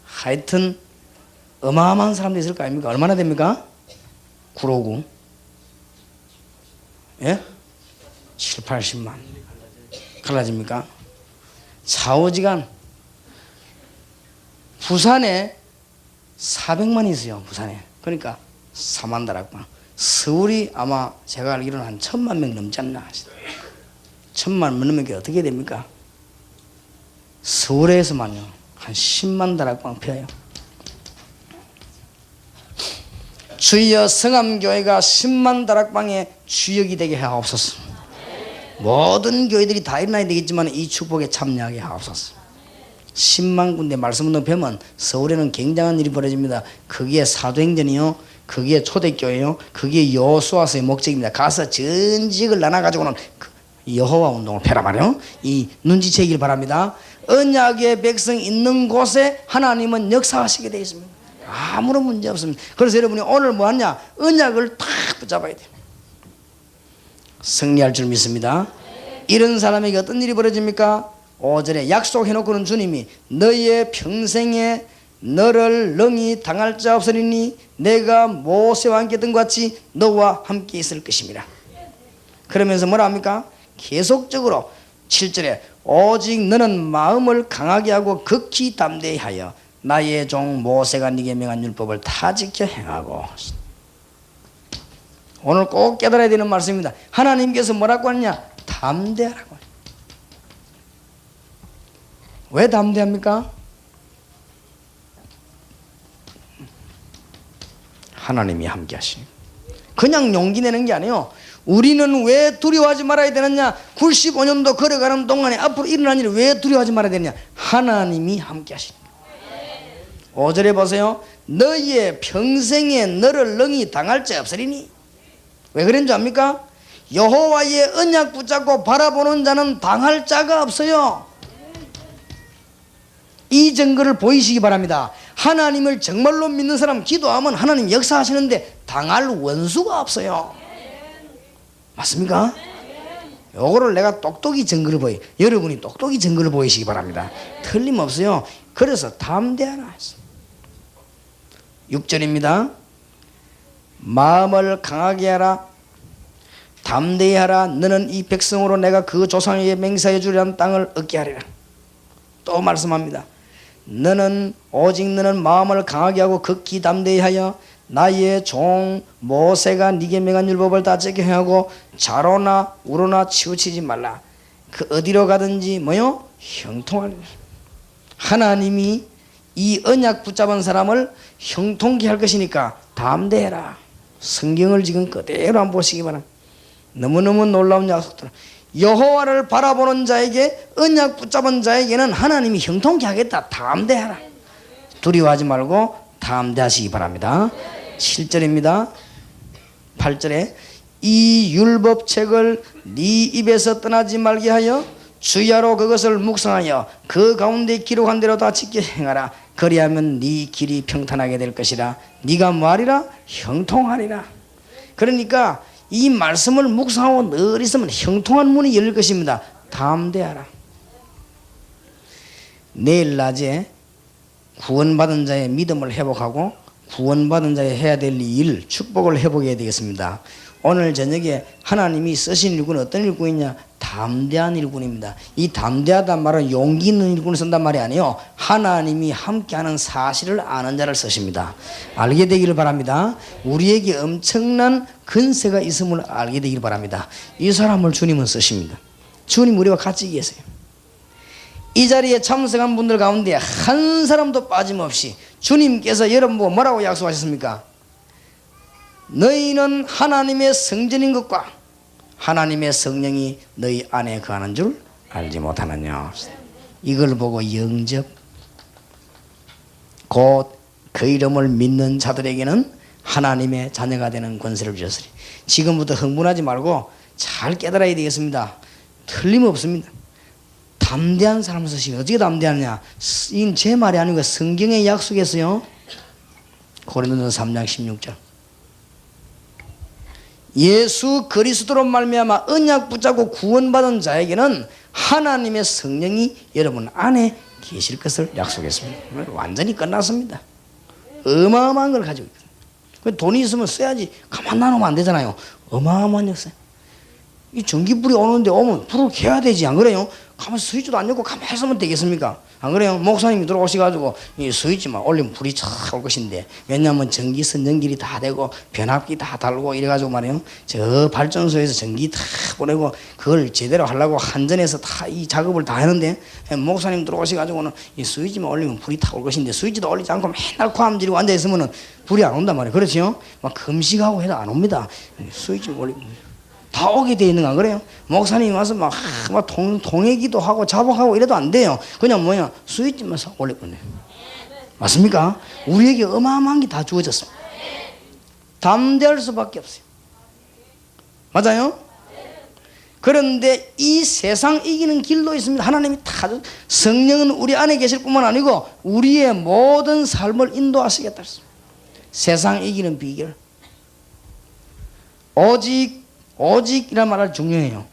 하여튼 어마어마한 사람들이 있을 거 아닙니까? 얼마나 됩니까? 구로구. 예? 7, 80만. 갈라집니까? 좌우지간 부산에 400만이 있어요. 부산에. 그러니까 4만 다락방. 서울이 아마 제가 알기로는 한 1000만 명 넘지 않나. 1000만 넘는 게 어떻게 됩니까? 서울에서만요 한 10만 다락방 펴요. 주여 성암교회가 10만 다락방의 주역이 되게 하옵소서. 모든 교회들이 다 일어나야 되겠지만 이 축복에 참여하게 하옵소서. 10만 군데 말씀을 펴면 서울에는 굉장한 일이 벌어집니다. 그게 사도행전이요, 그게 초대교회요, 그게 여호수아서의 목적입니다. 가서 전 지역을 나눠가지고는 여호와 운동을 펴라 말이요. 이 눈치채길 바랍니다. 언약의 백성 있는 곳에 하나님은 역사하시게 되어 있습니다. 아무런 문제 없습니다. 그래서 여러분이 오늘 뭐하냐? 언약을 탁 붙잡아야 돼요. 승리할 줄 믿습니다. 이런 사람에게 어떤 일이 벌어집니까? 5절에 약속해놓고는 주님이 너희의 평생에 너를 능히 당할 자 없으리니 내가 모세와 함께 했던 것 같이 너와 함께 있을 것입니다. 그러면서 뭐라 합니까? 계속적으로 7절에 오직 너는 마음을 강하게 하고 극히 담대히 하여 나의 종 모세가 네게 명한 율법을 다 지켜 행하고. 오늘 꼭 깨달아야 되는 말씀입니다. 하나님께서 뭐라고 하느냐? 담대하라고. 왜 담대합니까? 하나님이 함께 하시니. 그냥 용기 내는 게 아니에요. 우리는 왜 두려워하지 말아야 되느냐? 95년도 걸어가는 동안에 앞으로 일어난 일을 왜 두려워하지 말아야 되느냐? 하나님이 함께 하시니. 5절에 보세요. 너희의 평생에 너를 능히 당할 자 없으리니. 왜 그런 줄 압니까? 여호와의 언약 붙잡고 바라보는 자는 당할 자가 없어요. 이 증거를 보이시기 바랍니다. 하나님을 정말로 믿는 사람 기도하면 하나님 역사하시는데 당할 원수가 없어요. 맞습니까? 요거를 내가 똑똑히 증거를 보여. 여러분이 똑똑히 증거를 보이시기 바랍니다. 틀림없어요. 그래서 담대하라. 6절입니다. 마음을 강하게 하라. 담대히 하라. 너는 이 백성으로 내가 그 조상에게 맹세해 주려는 땅을 얻게 하리라. 또 말씀합니다. 너는 오직 너는 마음을 강하게 하고 극히 담대히 하여 나의 종 모세가 네게 명한 율법을 다 지켜 행하고 좌로나 우로나 치우치지 말라. 그 어디로 가든지 뭐요? 형통하리라. 하나님이 이 언약 붙잡은 사람을 형통케 할 것이니까 담대해라. 성경을 지금 그대로 한번 보시기 바랍니다. 너무너무 놀라운 약속들. 여호와를 바라보는 자에게, 언약 붙잡은 자에게는 하나님이 형통케 하겠다. 담대하라. 두려워하지 말고 담대하시기 바랍니다. 7절입니다. 8절에 이 율법책을 네 입에서 떠나지 말게 하여 주야로 그것을 묵상하여 그 가운데 기록한 대로 다 지켜 행하라. 그리하면 네 길이 평탄하게 될 것이라. 네가 뭐하리라? 형통하리라. 그러니까 이 말씀을 묵상하고 늘 있으면 형통한 문이 열릴 것입니다. 담대하라. 내일 낮에 구원받은 자의 믿음을 회복하고 구원받은 자의 해야 될 일, 축복을 회복해야 되겠습니다. 오늘 저녁에 하나님이 쓰신 일꾼은 어떤 일꾼이냐? 담대한 일꾼입니다. 이 담대하단 말은 용기 있는 일꾼을 쓴단 말이 아니에요. 하나님이 함께하는 사실을 아는 자를 쓰십니다. 알게 되기를 바랍니다. 우리에게 엄청난 근세가 있음을 알게 되기를 바랍니다. 이 사람을 주님은 쓰십니다. 주님 우리와 같이 계세요. 이 자리에 참석한 분들 가운데 한 사람도 빠짐없이 주님께서 여러분 보고 뭐라고 약속하셨습니까? 너희는 하나님의 성전인 것과 하나님의 성령이 너희 안에 거하는 줄 알지 못하느냐. 이걸 보고 영접, 곧 그 이름을 믿는 자들에게는 하나님의 자녀가 되는 권세를 주셨으리. 지금부터 흥분하지 말고 잘 깨달아야 되겠습니다. 틀림없습니다. 담대한 삶을 쓰시고, 어떻게 담대하느냐? 이건 제 말이 아니고 성경의 약속이었어요. 고린도전서 3장 16절. 예수 그리스도로 말미암아 언약 붙잡고 구원받은 자에게는 하나님의 성령이 여러분 안에 계실 것을 약속했습니다. 완전히 끝났습니다. 어마어마한 걸 가지고 있거든요. 돈이 있으면 써야지. 가만 놔놓으면 안 되잖아요. 어마어마한 역사. 이 전기불이 오면 불을 켜야 되지, 안 그래요? 가만히 스위치도 안 열고 가만히 있으면 되겠습니까? 안 그래요? 목사님이 들어오셔가지고 이 스위치만 올리면 불이 촥 올 것인데, 왜냐하면 전기선 연결이 다 되고 변압기 다 달고 이래가지고 말이에요, 저 발전소에서 전기 다 보내고 그걸 제대로 하려고 한전에서 다 이 작업을 다 하는데, 목사님 들어오셔가지고는 이 스위치만 올리면 불이 다 올 것인데 스위치도 올리지 않고 맨날 코암질이고 앉아있으면 불이 안 온단 말이에요. 그렇죠? 막 금식하고 해도 안 옵니다. 스위치만 올리면 다 오게 돼 있는 거 안 그래요? 목사님이 와서 막 통회기도 하고 자복하고 이래도 안 돼요. 그냥 스위치만 싹 올려보내요. 맞습니까? 우리에게 어마어마한 게 다 주어졌습니다. 담대할 수밖에 없어요. 맞아요? 그런데 이 세상 이기는 길도 있습니다. 하나님이 다, 성령은 우리 안에 계실 뿐만 아니고 우리의 모든 삶을 인도하시겠다 했습니다. 세상 이기는 비결, 오직이란 말이 중요해요.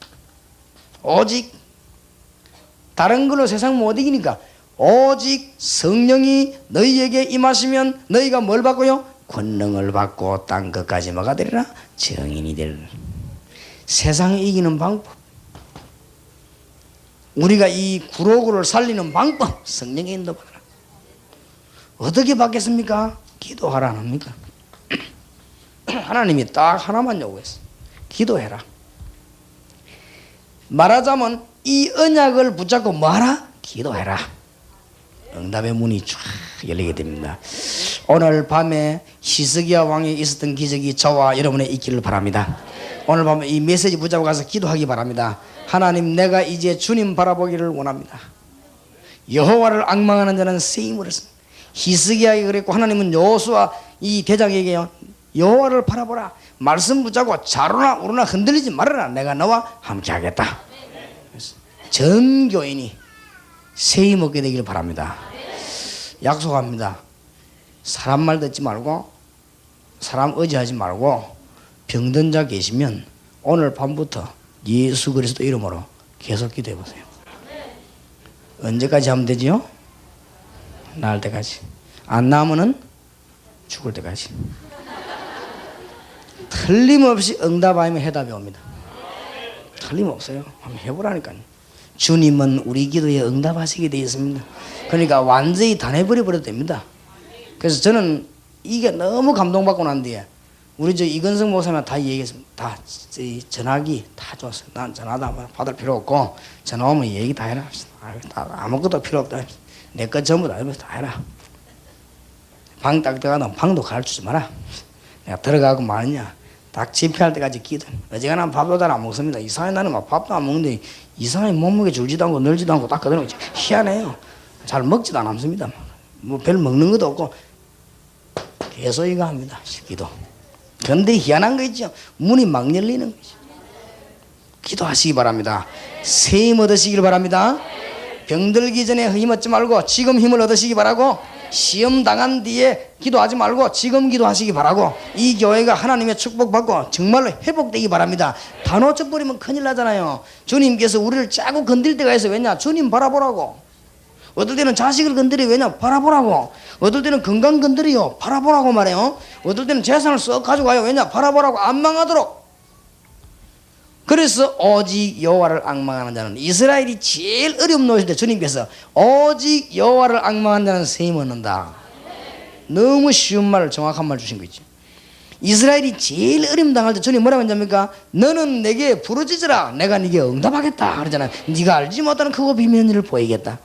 오직, 다른 걸로 세상 못 이기니까 오직 성령이 너희에게 임하시면 너희가 뭘 받고요? 권능을 받고 땅 끝까지 뭐가 되리라? 증인이 되리라. 세상에 이기는 방법, 우리가 이 구로구를 살리는 방법, 성령의 인도 받으라. 어떻게 받겠습니까? 기도하라 안 합니까? 하나님이 딱 하나만 요구했어. 기도해라. 말하자면 이 언약을 붙잡고 뭐하라? 기도해라. 응답의 문이 쫙 열리게 됩니다. 오늘 밤에 히스기야 왕에 있었던 기적이 저와 여러분의 있기를 바랍니다. 오늘 밤에 이 메시지 붙잡고 가서 기도하기 바랍니다. 하나님, 내가 이제 주님 바라보기를 원합니다. 여호와를 앙망하는 자는 세임을 했습니다. 히스기야에게 그랬고, 하나님은 여호수아 이 대장에게요, 여호와를 바라보라. 말씀 붙잡고 좌로나 우로나 흔들리지 말아라. 내가 너와 함께 하겠다. 전 교인이 세임 얻게 되길 바랍니다. 약속합니다. 사람 말 듣지 말고, 사람 의지하지 말고, 병든 자 계시면 오늘 밤부터 예수 그리스도 이름으로 계속 기도해 보세요. 언제까지 하면 되지요? 나을 때까지. 안 나으면은 죽을 때까지. 틀림없이 응답 아니면 해답이 옵니다. 틀림없어요. 한번 해보라니까요. 주님은 우리 기도에 응답하시게 되어 있습니다. 그러니까 완전히 다 내버려버려도 됩니다. 그래서 저는 이게 너무 감동받고 난 뒤에 우리 이건성 목사님 다 얘기했습니다. 다 전화기 다 줬어요. 난 전화도 받을 필요 없고 전화 오면 얘기 다 해라. 아무것도 필요 없다. 내 것 전부 다 해라. 방 딱 들어가도 방도 가르치지 마라. 내가 들어가고 말이냐, 딱 집회할 때까지 기도. 어지간하면 밥도 잘 안 먹습니다. 이상하게 나는 막 밥도 안 먹는데 이상하게 몸무게 줄지도 않고 늘지도 않고 딱 그대로 희한해요. 잘 먹지도 않습니다. 뭐 별 먹는 것도 없고 계속 이거 합니다. 기도. 그런데 희한한 거 있죠. 문이 막 열리는 거죠. 기도하시기 바랍니다. 세임 얻으시길 바랍니다. 병들기 전에 힘 얻지 말고 지금 힘을 얻으시기 바라고, 시험 당한 뒤에 기도하지 말고 지금 기도하시기 바라고, 이 교회가 하나님의 축복받고 정말로 회복되기 바랍니다. 다 놓쳐버리면 큰일 나잖아요. 주님께서 우리를 짜고 건들 때가 있어요. 왜냐? 주님 바라보라고. 어떨 때는 자식을 건드려. 왜냐? 바라보라고. 어떨 때는 건강 건드려요. 바라보라고 말해요. 어떨 때는 재산을 썩 가져가요. 왜냐? 바라보라고. 안 망하도록. 그래서 오직 여호와를 앙망하는 자는, 이스라엘이 제일 어려움 놓으실 때 주님께서 오직 여호와를 앙망하는 자는 세임 얻는다. 너무 쉬운 말, 정확한 말 주신 거 있죠. 이스라엘이 제일 어려움 당할 때 주님 뭐라고 했습니까? 너는 내게 부르짖으라. 내가 네게 응답하겠다 그러잖아요. 네가 알지 못하는 크고 비밀한 일을 보이겠다.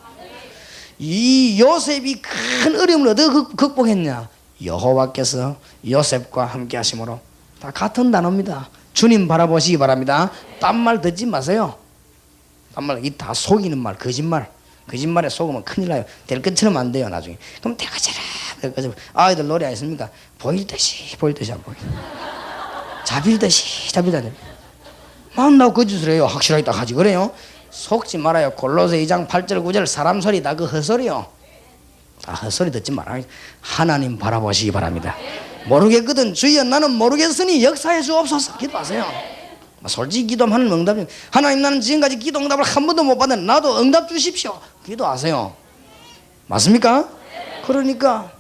이 요셉이 큰 어려움을 어떻게 극복했냐? 여호와께서 요셉과 함께 하심으로. 다 같은 단어입니다. 주님 바라보시기 바랍니다. 딴 말 듣지 마세요. 딴 말, 이 다 속이는 말, 거짓말에 속으면 큰일 나요. 될 것처럼 안 돼요, 나중에. 그럼 될 것처럼. 아이들 노래 안 했습니까? 보일 듯이 안 보일. 잡힐 듯이 안 만나고 거짓을 해요. 확실하게 딱 하지. 그래요? 속지 말아요. 골로새 2장 8절 9절 사람 소리 다 그 헛소리요. 다 헛소리 듣지 말아요. 하나님 바라보시기 바랍니다. 모르겠거든 주여 나는 모르겠으니 역사해 주옵소서. 기도하세요. 솔직히 기도하면 하나님 응답이. 하나님 나는 지금까지 기도 응답을 한 번도 못 받았는데 나도 응답 주십시오. 기도하세요. 맞습니까? 그러니까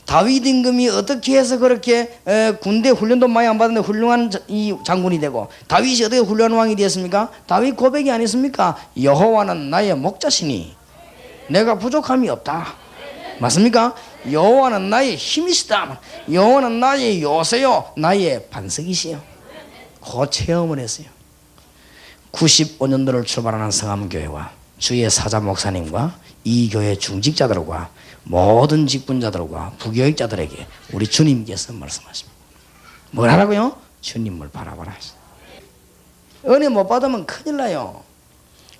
다윗 임금이 어떻게 해서 그렇게 군대 훈련도 많이 안 받았는데 훌륭한 이 장군이 되고, 다윗이 어떻게 훌륭한 왕이 되었습니까? 다윗 고백이 아니었습니까? 여호와는 나의 목자시니 내가 부족함이 없다. 맞습니까? 여호와는 나의 힘이시다. 여호와는 나의 요새요 나의 반석이시요. 그 체험을 했어요. 95년도를 출발하는 성암교회와 주의 사자 목사님과 이 교회 중직자들과 모든 직분자들과 부교육자들에게 우리 주님께서 말씀하십니다. 뭘 하라고요? 주님을 바라보라. 은혜 못 받으면 큰일 나요.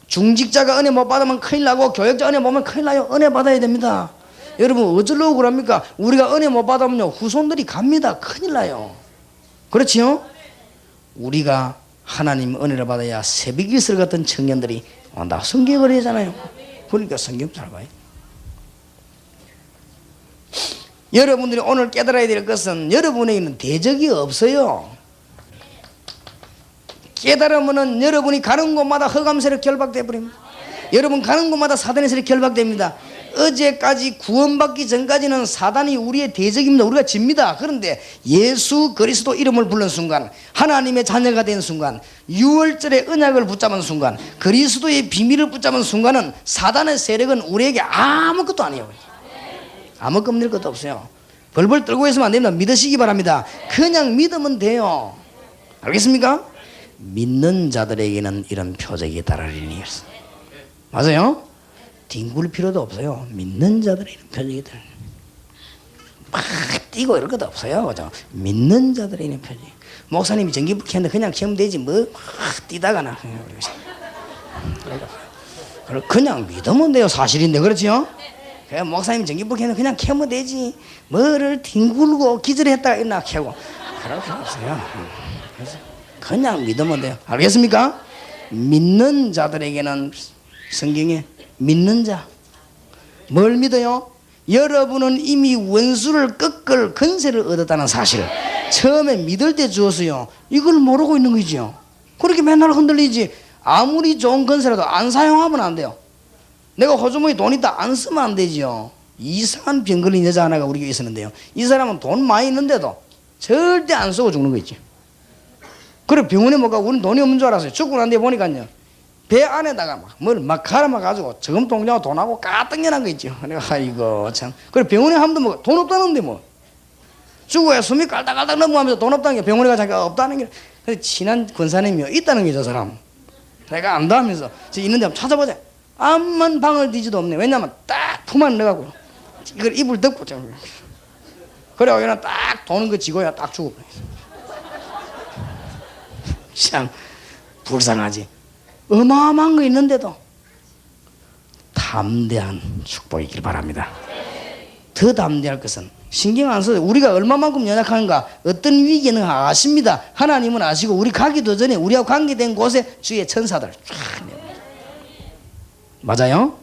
중직자가 은혜 못 받으면 큰일 나고 교육자 은혜 못 받으면 큰일 나요. 은혜 받아야 됩니다. 여러분 어쩌려고 그럽니까? 우리가 은혜 못 받으면요 후손들이 갑니다. 큰일 나요. 그렇지요? 우리가 하나님 은혜를 받아야 새벽일설 같은 청년들이 나 성경을 하잖아요. 그러니까 성경 잘 봐요. 여러분들이 오늘 깨달아야 될 것은 여러분에게는 대적이 없어요. 깨달으면은 여러분이 가는 곳마다 흑암세력 결박돼 버립니다. 여러분 가는 곳마다 사단의 세력 결박됩니다. 어제까지 구원받기 전까지는 사단이 우리의 대적입니다. 우리가 집니다. 그런데 예수 그리스도 이름을 부른 순간, 하나님의 자녀가 된 순간, 6월절의 언약을 붙잡은 순간, 그리스도의 비밀을 붙잡은 순간은 사단의 세력은 우리에게 아무것도 아니에요. 아무 겁낼 것도 없어요. 벌벌 떨고 있으면 안 됩니다. 믿으시기 바랍니다. 그냥 믿으면 돼요. 알겠습니까? 믿는 자들에게는 이런 표적이 따르리니. 맞아요? 뒹굴 필요도 없어요. 믿는 자들에게는 표적이 따르리니. 막 뛰고 이럴 것도 없어요. 그죠? 믿는 자들에게는 표적이. 목사님이 전기불 켰는데 그냥 켜면 되지 뭐 막 뛰다가나. 그냥 믿으면 돼요. 사실인데. 그렇지요? 그냥 목사님 전기불 켰는데 그냥 켜면 되지 뭐를 뒹굴고 기절했다가 있나 켜고 그럴 필요 없어요. 그냥 믿으면 돼요. 알겠습니까? 믿는 자들에게는 성경에 믿는 자 뭘 믿어요? 여러분은 이미 원수를 꺾을 권세를 얻었다는 사실 처음에 믿을 때 주었어요. 이걸 모르고 있는 거죠. 그렇게 맨날 흔들리지. 아무리 좋은 권세라도 안 사용하면 안 돼요. 내가 호주머니 돈 있다 안 쓰면 안 되죠. 이상한 병 걸린 여자 하나가 우리 교회에 있었는데요. 이 사람은 돈 많이 있는데도 절대 안 쓰고 죽는 거 있지. 그래 병원에 못 가고 우리는 돈이 없는 줄 알았어요. 죽고 난 뒤에 보니까요. 배 안에다가 뭘 막 갈아가지고 저금통장하고 돈하고 까뜩연한 거 있죠. 내가 아이고 참. 그래 병원에 한 번도 뭐 돈 없다는데 뭐. 죽어야 숨이 깔딱깔딱 넘어가면서 돈 없다는 게 병원에 가서 자기가 없다는 게. 근데 친한 권사님이요. 있다는 게 저 사람. 내가 안다 하면서 저 있는데 한번 찾아보자. 암만 방을 뒤지도 없네. 왜냐면 딱 품 안에 넣어갖고 이걸 입을 덮고 그래 여기는 딱 도는 거 지고야 딱 죽어버려. 참 불쌍하지. 어마어마한 거 있는데도 담대한 축복이길 바랍니다. 더 담대할 것은 신경 안 써도 우리가 얼마만큼 연약한가 어떤 위기는 아십니다. 하나님은 아시고 우리 가기도 전에 우리하고 관계된 곳에 주의 천사들 맞아요?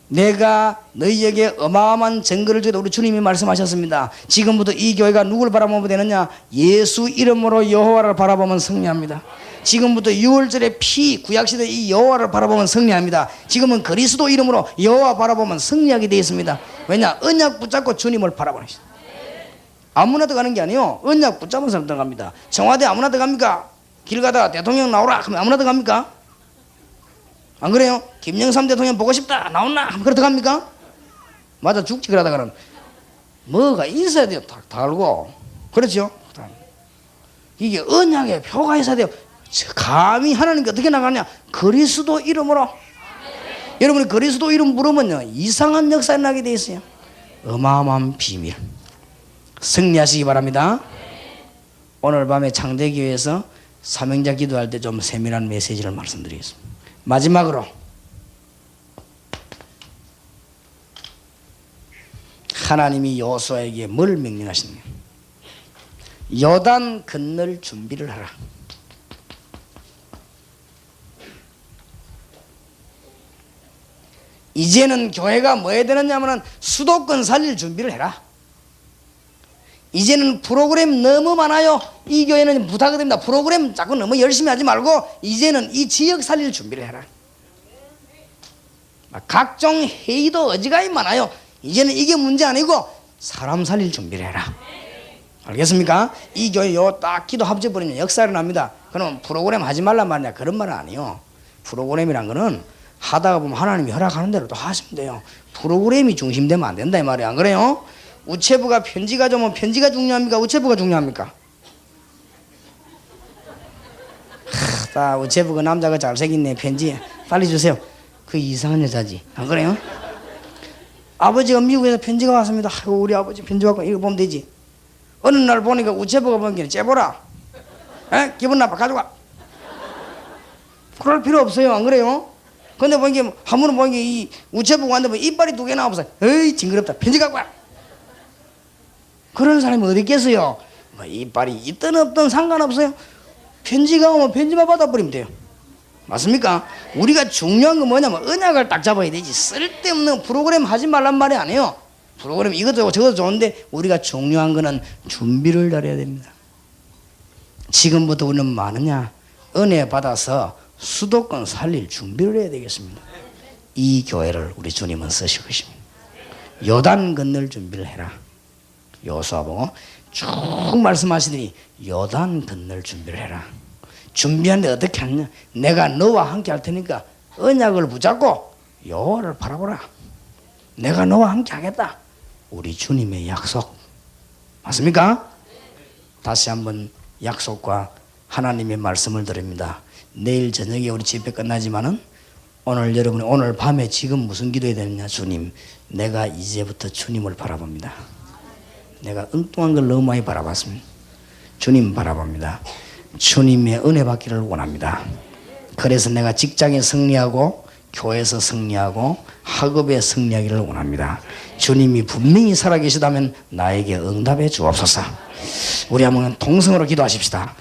내가 너희에게 어마어마한 증거를 주겠다. 우리 주님이 말씀하셨습니다. 지금부터 이 교회가 누굴 바라보면 되느냐? 예수 이름으로 여호와를 바라보면 승리합니다. 지금부터 6월절의 피 구약시대 이 여호와를 바라보면 승리합니다. 지금은 그리스도 이름으로 여호와 바라보면 승리하게 되어 있습니다. 왜냐? 언약 붙잡고 주님을 바라보는 것이다. 아무나 들어가는 게 아니에요. 언약 붙잡은 사람 들어갑니다. 청와대 아무나 들어갑니까? 길 가다가 대통령 나오라 하면 아무나 들어갑니까? 안 그래요? 김영삼 대통령 보고 싶다 나온나 하면 그렇게 갑니까? 맞아 죽지 그러다가는 뭐가 있어야 돼요. 딱 달고 그렇죠? 이게 언약의 표가 있어야 돼요. 감히 하나님께 어떻게 나가냐? 그리스도 이름으로 여러분이 그리스도 이름 부르면요 이상한 역사 나게 돼 있어요. 어마어마한 비밀. 승리하시기 바랍니다. 오늘 밤에 창대교회에서 사명자 기도할 때 좀 세밀한 메시지를 말씀드리겠습니다. 마지막으로 하나님이 여호수아에게 뭘 명령하시느냐? 요단 건널 준비를 하라. 이제는 교회가 뭐 해야 되느냐면 수도권 살릴 준비를 해라. 이제는 프로그램 너무 많아요. 이 교회는 부탁드립니다. 프로그램 자꾸 너무 열심히 하지 말고 이제는 이 지역 살릴 준비를 해라. 각종 회의도 어지간히 많아요. 이제는 이게 문제 아니고 사람 살릴 준비를 해라. 알겠습니까? 이 교회 요 딱 기도 합쳐버리면 역사를 납니다. 그럼 프로그램 하지 말란 말이냐 그런 말은 아니에요. 프로그램이란 거는 하다가 보면 하나님이 허락하는 대로 또 하시면 돼요. 프로그램이 중심되면 안 된다 이 말이에요. 안 그래요? 우체부가 편지 가져오면 편지가 중요합니까? 우체부가 중요합니까? 다 우체부 그 남자가 잘생겼네. 편지 빨리 주세요. 그 이상한 여자지. 안 그래요? 아버지가 미국에서 편지가 왔습니다. 아이고 우리 아버지 편지 왔고 이거 보면 되지. 어느 날 보니까 우체부가 보니까 째보라. 에? 기분 나빠 가져가. 그럴 필요 없어요. 안 그래요? 근데 보니까 한 번은 보니까 이 우체부가 왔는데 이빨이 2개 나와서 에이 징그럽다. 편지 갖고 와. 그런 사람이 어디 있겠어요? 뭐 이빨이 있든 없든 상관없어요. 편지가 오면 편지만 받아버리면 돼요. 맞습니까? 우리가 중요한 건 뭐냐면 언약을 딱 잡아야 되지. 쓸데없는 프로그램 하지 말란 말이 아니에요. 프로그램 이것도 저것도 좋은데 우리가 중요한 거는 준비를 잘해야 됩니다. 지금부터 우리는 많으냐? 은혜 받아서 수도권 살릴 준비를 해야 되겠습니다. 이 교회를 우리 주님은 쓰실 것입니다. 요단 건널 준비를 해라. 여호수아 보고 쭉 말씀하시더니 요단 건널 준비를 해라. 준비하는데 어떻게 하느냐? 내가 너와 함께 할 테니까 언약을 붙잡고 여호와를 바라보라. 내가 너와 함께 하겠다. 우리 주님의 약속 맞습니까? 다시 한번 약속과 하나님의 말씀을 드립니다. 내일 저녁에 우리 집회 끝나지만은 오늘 여러분이 오늘 밤에 지금 무슨 기도해야 되느냐? 주님, 내가 이제부터 주님을 바라봅니다. 내가 엉뚱한 걸 너무 많이 바라봤습니다. 주님 바라봅니다. 주님의 은혜 받기를 원합니다. 그래서 내가 직장에 승리하고 교회에서 승리하고 학업에 승리하기를 원합니다. 주님이 분명히 살아계시다면 나에게 응답해 주옵소서. 우리 한번 동성으로 기도하십시다.